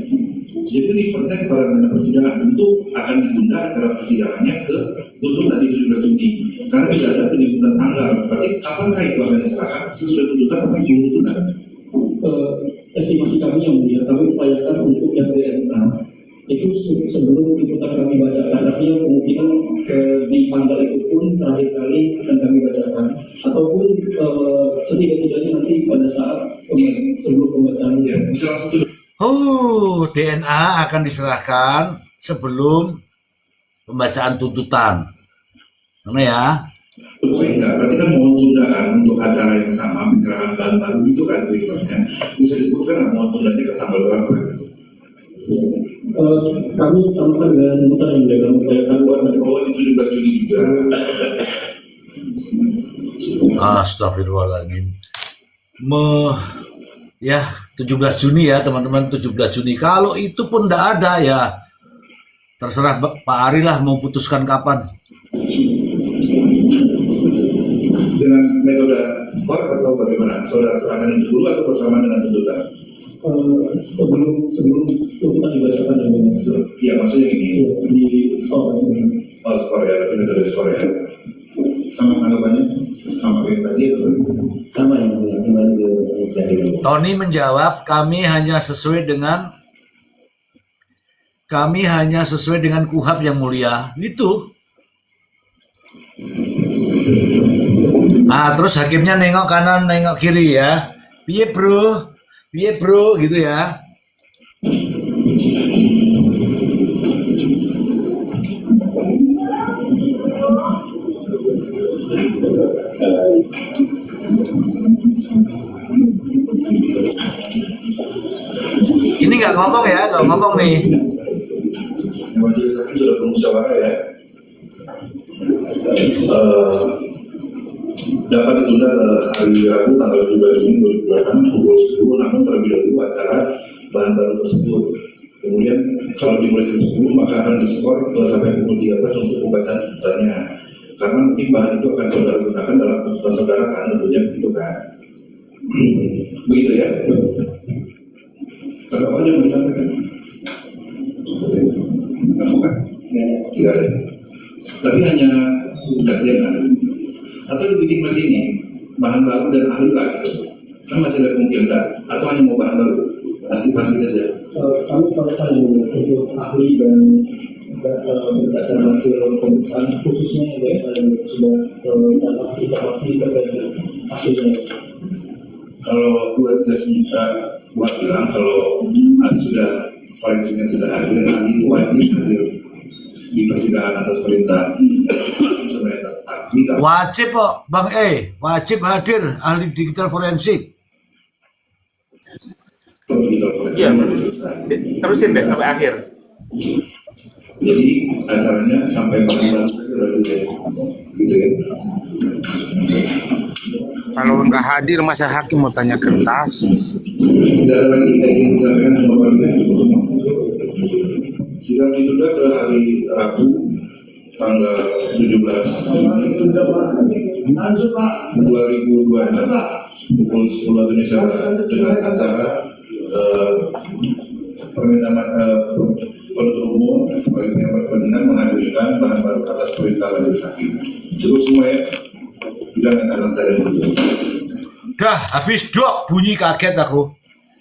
Jadi referensinya kepada rencana persidangan tentu akan ditunda acara persidangannya ke tuntutan di 17 Juni. Karena tidak ada penyebutan tanggal. Berarti kapankah itu akan diserahkan? Sesudah tuntutan atau sebelum tuntutan? Estimasi kami yang mulia, kami upayakan untuk yang DNA itu sebelum tuntutan kami bacakan, artinya kemungkinan di tanggal itu pun terakhir kali akan kami bacakan, ataupun setidak-tidaknya nanti pada saat sebelum pembacaan. Ya, bisa langsung DNA akan diserahkan sebelum pembacaan tuntutan. Mana ya? enggak, berarti kan mohon tunda kan untuk acara yang sama penyerahan bahan baru itu kan reverse-nya bisa disebutkan mohon tundanya ke tanggal berapa gitu. Kami samakan dengan tuntutan yang mereka upayakan. Bahwa di 17 Juni juga Astagfirullahaladzim. Ya 17 Juni ya teman-teman, 17 Juni. Kalau itu pun tidak ada ya terserah Pak Ari lah mau putuskan kapan. Dengan metode skor atau bagaimana? Saudara serahkan itu dulu atau bersama dengan tuntutan? Sebelum tuntutan dibacakan ya, Mas. Iya, maksudnya gini. Di skor. Oh, skor ya, berarti metode skor ya. Sama tanggapannya? Sama kayak tadi atau? Sama yang kembali ke jadi. Tony menjawab, kami hanya sesuai dengan KUHAP yang mulia. Gitu. Terus hakimnya nengok kanan, nengok kiri ya. Piye bro, gitu ya. Ini nggak ngomong ya, nggak ngomong nih. Majelis Hakim sudah bermusyawarah ya. Dapat ditunda hari Rabu tanggal 2 Juni 2026 pukul 10, namun terlebih dahulu acara bahan baru tersebut. Kemudian kalau dimulai jam 10 maka akan diskor sampai pukul 13 untuk pembacaan tuntutannya. Karena mungkin bahan itu akan saudara gunakan dalam tuntutan saudara kan, tentunya begitu kan. Begitu ya. Kalau ada yang mau disampaikan? Bukan? Tidak ada. Tapi hanya SDM atau dibidik mesin ini bahan baru dan ahli lagi kan masih ada kemungkinan atau hanya mau bahan baru pasti saja. Kami perlukan untuk ahli dan berdasarkan hasil pemeriksaan khususnya yang sudah dapat informasi terkait hasilnya. Kalau buat buat bilang kalau sudah forensiknya sudah hadir dan ahli itu wajib hadir di persidangan atas perintah. Wajib kok Bang wajib hadir ahli digital forensik. Iya, terusin deh sampai akhir. Jadi acaranya sampai malam gitu ya. Kalau nggak hadir masa hakim mau tanya kertas? Tidak ada lagi yang ingin disampaikan sama warga. Sidang ditunda ke hari Rabu tanggal 17 2026 pukul 10 Indonesia Barat dengan acara permintaan penuntut umum sebagai yang berkepentingan menghadirkan bahan baru atas perintah majelis hakim. Cukup semua ya. Sidang yang akan saya tutup. Dah habis dok, bunyi kaget aku.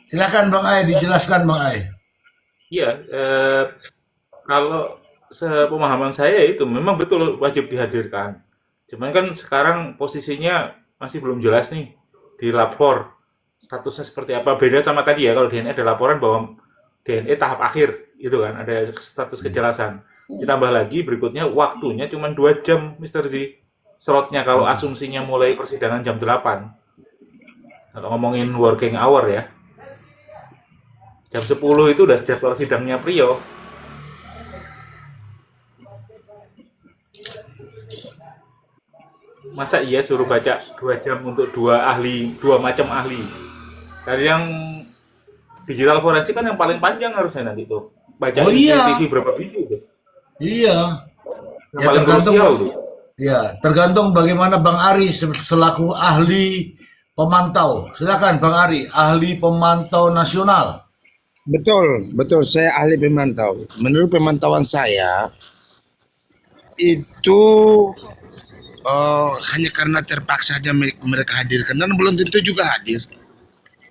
Silakan Bang Ai, dijelaskan Bang Ai. Iya, kalau sepemahaman saya itu memang betul wajib dihadirkan. Cuman kan sekarang posisinya masih belum jelas nih di lapor statusnya seperti apa. Beda sama tadi ya, kalau DNA ada laporan bahwa DNA tahap akhir itu kan ada status kejelasan. Ditambah lagi berikutnya waktunya cuma 2 jam Mr. Z. Slotnya kalau asumsinya mulai persidangan jam 8. Kalau ngomongin working hour ya. Jam 10 itu udah jadwal sidangnya Prio. Masa iya suruh baca 2 jam untuk 2 macam ahli. Dari yang digital forensik kan yang paling panjang harusnya nanti tuh. Baca CCTV berapa biji itu. Iya. Yang paling krusial tuh. Ya, tergantung bagaimana Bang Ari selaku ahli pemantau. Silakan Bang Ari, ahli pemantau nasional. Betul, saya ahli pemantau. Menurut pemantauan saya itu hanya karena terpaksa aja mereka hadirkan dan belum tentu juga hadir.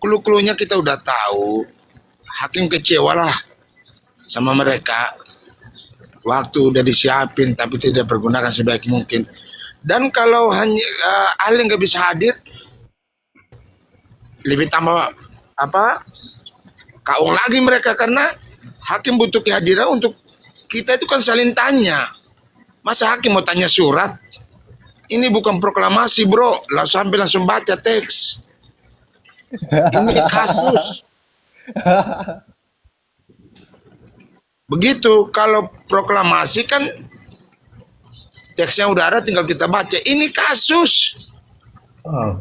Clue-cluenya kita udah tahu. Hakim kecewa lah sama mereka. Waktu udah disiapin tapi tidak pergunakan sebaik mungkin. Dan kalau hanya ahli nggak bisa hadir, lebih tambah kaung lagi mereka karena hakim butuh kehadiran untuk kita itu kan saling tanya. Masa hakim mau tanya surat? Ini bukan proklamasi bro, langsung baca teks. Ini kasus. Begitu, kalau proklamasi kan Teksnya udah ada, tinggal kita baca. Ini kasus Oh.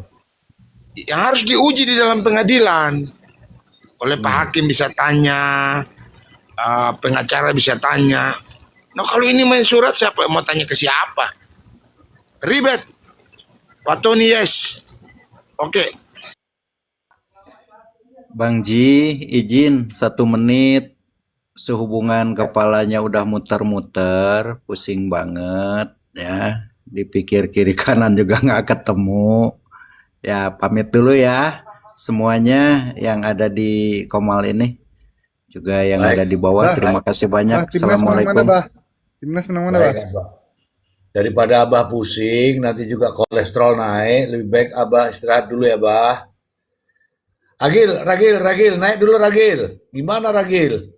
yang harus diuji di dalam pengadilan. Oleh Pak Hakim bisa tanya, pengacara bisa tanya. Nah kalau ini main surat, siapa mau tanya ke siapa? Ribet. Pak Tony, yes. Oke. Bang Ji, izin 1 menit. Sehubungan kepalanya udah muter-muter, pusing banget ya. Dipikir kiri kanan juga nggak ketemu. Ya pamit dulu ya semuanya yang ada di Komal ini. Juga yang Baik. ada di bawah. Bah, Terima kasih banyak. Timnas menang mana, Assalamualaikum. Bah? Timnas menang mana, Bah? Baik, Abah. Daripada Abah pusing, nanti juga kolesterol naik, lebih baik Abah istirahat dulu ya, Bah. Ragil, naik dulu Ragil. Gimana Ragil?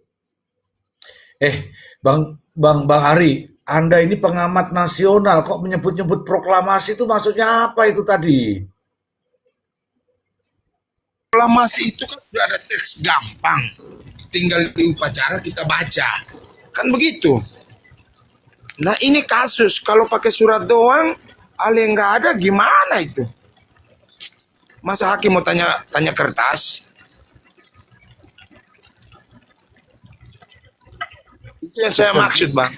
Bang Ari, Anda ini pengamat nasional, kok menyebut-nyebut proklamasi itu maksudnya apa itu tadi? Proklamasi itu kan sudah ada teks gampang. Tinggal di upacara kita baca. Kan begitu. Nah ini kasus, kalau pakai surat doang, hal yang nggak ada gimana itu? Masa hakim mau tanya kertas? Itu yang saya maksud, Bang.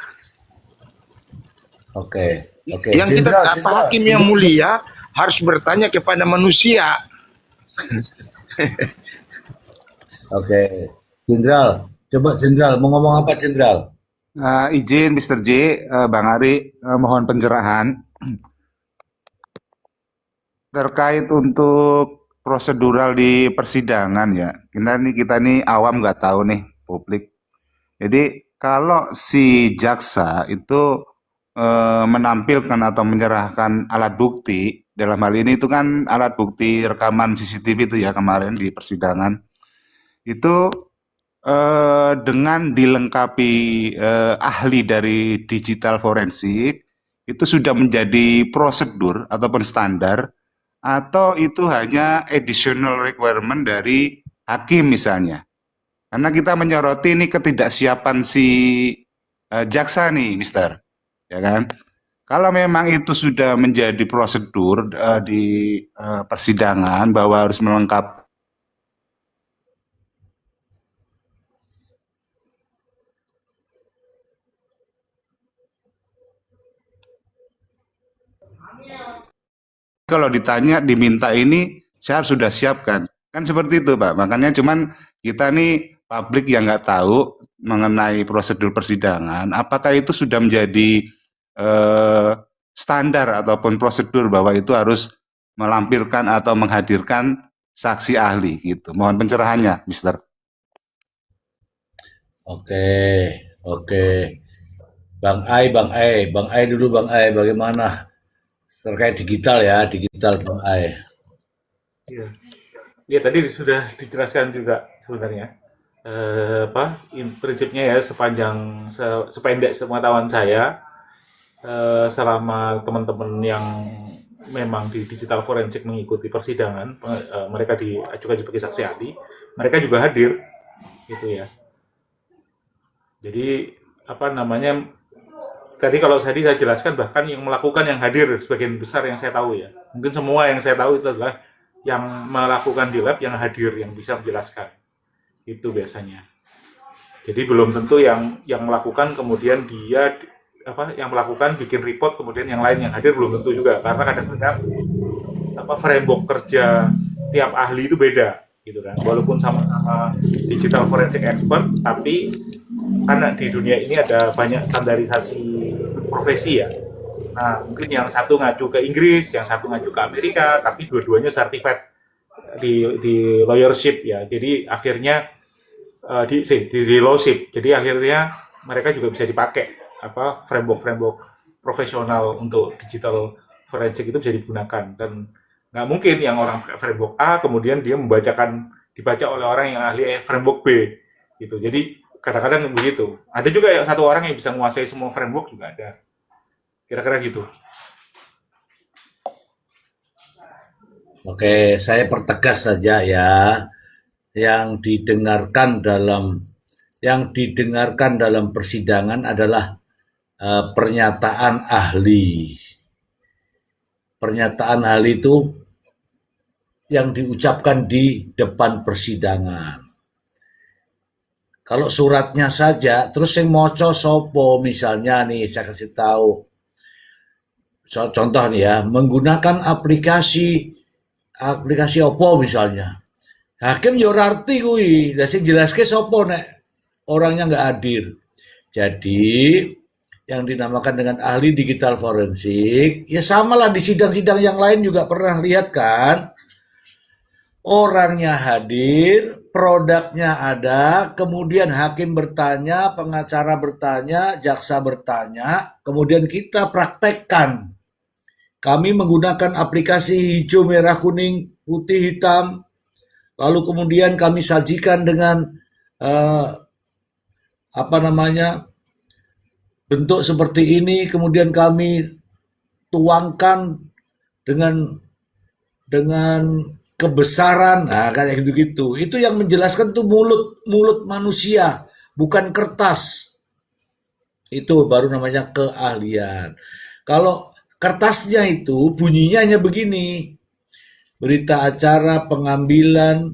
Oke. Yang kita Pak Hakim yang mulia harus bertanya kepada manusia. Oke. Jenderal, coba Jenderal, mau ngomong apa Jenderal? Izin Mr. J, Bang Ari, mohon pencerahan terkait untuk prosedural di persidangan ya. Kita nih awam nggak tahu nih publik. Jadi kalau si jaksa itu menampilkan atau menyerahkan alat bukti, dalam hal ini itu kan alat bukti rekaman CCTV itu ya kemarin di persidangan, itu dengan dilengkapi ahli dari digital forensik, itu sudah menjadi prosedur ataupun standar, atau itu hanya additional requirement dari hakim misalnya. Karena kita menyoroti ini ketidaksiapan si jaksa nih, Mister. Ya kan? Kalau memang itu sudah menjadi prosedur di persidangan bahwa harus melengkapi kalau ditanya diminta ini saya harus sudah siapkan kan seperti itu Pak. Makanya cuman kita nih publik yang nggak tahu mengenai prosedur persidangan apakah itu sudah menjadi standar ataupun prosedur bahwa itu harus melampirkan atau menghadirkan saksi ahli gitu. Mohon pencerahannya Mister. Oke. Bang Ai dulu Bang Ai, bagaimana terkait digital Bang Ai? Ya tadi sudah dijelaskan juga sebenarnya prinsipnya ya sependek sepengetahuan saya selama teman-teman yang memang di digital forensik mengikuti persidangan mereka diajukan sebagai saksi ahli, mereka juga hadir gitu ya. Jadi tadi kalau saya jelaskan bahkan yang melakukan yang hadir sebagian besar yang saya tahu ya. Mungkin semua yang saya tahu itu adalah yang melakukan di lab yang hadir yang bisa menjelaskan. Itu biasanya. Jadi belum tentu yang melakukan kemudian dia yang melakukan bikin report kemudian yang lain yang hadir belum tentu juga karena kadang-kadang framework kerja tiap ahli itu beda gitu kan. Walaupun sama-sama digital forensik expert tapi karena di dunia ini ada banyak standarisasi profesi ya. Nah, mungkin yang satu ngacu ke Inggris, yang satu ngacu ke Amerika, tapi dua-duanya certified di lawyership ya. Jadi akhirnya di lawship. Jadi akhirnya mereka juga bisa dipakai framework profesional untuk digital forensik itu bisa digunakan dan nggak mungkin yang orang pakai framework A kemudian dia dibaca oleh orang yang ahli framework B gitu. Jadi kadang-kadang begitu. Ada juga satu orang yang bisa menguasai semua framework juga ada. Kira-kira gitu. Oke, saya pertegas saja ya. Yang didengarkan dalam persidangan adalah pernyataan ahli. Pernyataan ahli itu yang diucapkan di depan persidangan. Kalau suratnya saja, terus yang moco sopo misalnya nih, saya kasih tahu. Contoh nih ya, menggunakan aplikasi opo misalnya. Hakim yo ora arti kuwi, lah sing jelaske sopo nek orangnya nggak hadir. Jadi yang dinamakan dengan ahli digital forensik, ya samalah di sidang-sidang yang lain juga pernah lihat kan? Orangnya hadir, produknya ada, kemudian hakim bertanya, pengacara bertanya, jaksa bertanya, kemudian kita praktekkan. Kami menggunakan aplikasi hijau, merah, kuning, putih, hitam, lalu kemudian kami sajikan dengan bentuk seperti ini, kemudian kami tuangkan dengan kebesaran, nah kayak gitu-gitu. Itu yang menjelaskan tuh mulut manusia, bukan kertas. Itu baru namanya keahlian. Kalau kertasnya itu bunyinya hanya begini. Berita acara pengambilan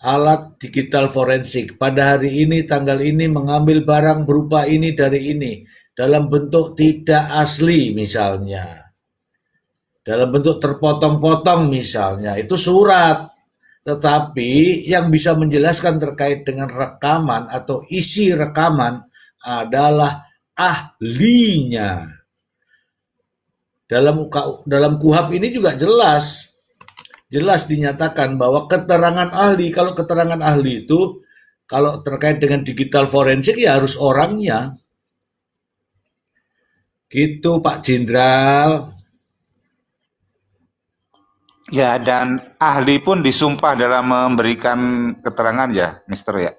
alat digital forensik. Pada hari ini, tanggal ini mengambil barang berupa ini dari ini. Dalam bentuk tidak asli misalnya. Dalam bentuk terpotong-potong misalnya, itu surat. Tetapi yang bisa menjelaskan terkait dengan rekaman atau isi rekaman adalah ahlinya. Dalam KUHP ini juga jelas dinyatakan bahwa keterangan ahli, kalau keterangan ahli itu kalau terkait dengan digital forensik ya harus orangnya. Gitu Pak Jenderal. Ya, dan ahli pun disumpah dalam memberikan keterangan ya, Mister ya.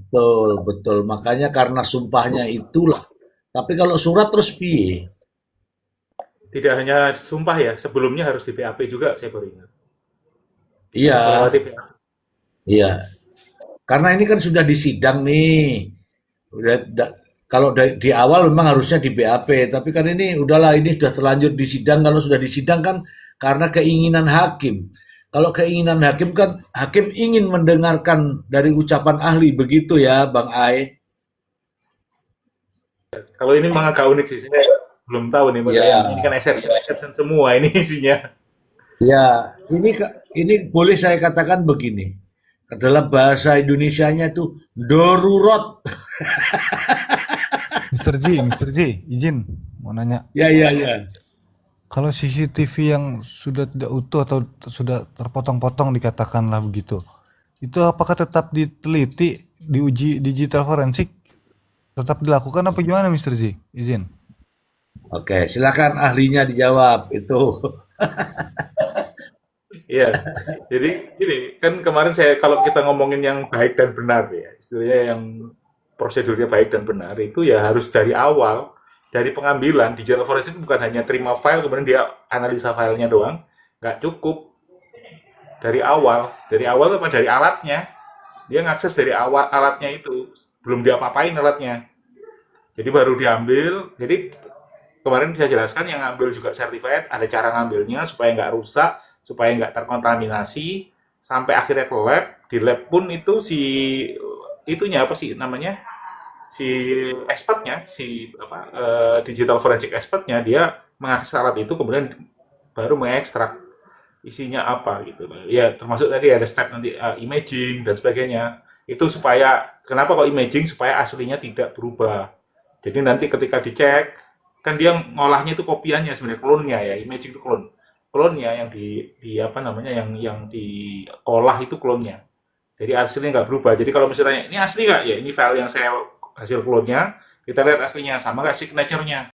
Betul. Makanya karena sumpahnya itulah. Tapi kalau surat terus piye? Tidak hanya sumpah ya, sebelumnya harus di BAP juga, saya baru ingat. Iya, Melewati BAP. iya. Karena ini kan sudah disidang nih. Kalau di awal memang harusnya di BAP, tapi kan ini udahlah, ini sudah terlanjur disidang. Kalau sudah disidang kan karena keinginan hakim. Kalau keinginan hakim kan hakim ingin mendengarkan dari ucapan ahli, begitu ya Bang Ai. Kalau ini memang agak unik sih, saya belum tahu nih. Ya, Ini kan exception semua ini isinya. ya, ini boleh saya katakan begini. Dalam bahasa Indonesianya itu darurat. Mr. J, izin mau nanya. Ya. Kalau CCTV yang sudah tidak utuh atau sudah terpotong-potong dikatakanlah begitu, itu apakah tetap diteliti, diuji digital forensik, tetap dilakukan apa gimana Mr. J? Izin. Oke, silakan ahlinya dijawab itu. Iya, jadi gini, kan kemarin kalau kita ngomongin yang baik dan benar ya, istilahnya yang prosedurnya baik dan benar, itu ya harus dari awal, dari pengambilan. Digital forensik bukan hanya terima file, kemudian dia analisa filenya doang, nggak cukup. Dari awal apa? Dari alatnya, dia ngakses dari awal alatnya itu, belum diapa-apain alatnya. Jadi baru diambil, jadi kemarin saya jelaskan yang ngambil juga certified, ada cara ngambilnya supaya nggak rusak, supaya nggak terkontaminasi, sampai akhirnya ke lab. Di lab pun itu si expertnya, digital forensik expertnya, dia mengakses alat itu kemudian baru mengekstrak isinya apa gitu. Ya termasuk tadi ada step nanti imaging dan sebagainya. Itu supaya, kenapa kok imaging? Supaya aslinya tidak berubah. Jadi nanti ketika dicek, kan dia ngolahnya itu kopiannya sebenarnya, klonnya ya, imaging itu klonnya yang yang diolah itu klonnya. Jadi aslinya nggak berubah. Jadi kalau misalnya ini asli nggak, ya ini file yang saya hasil klonnya, kita lihat aslinya sama nggak signature-nya.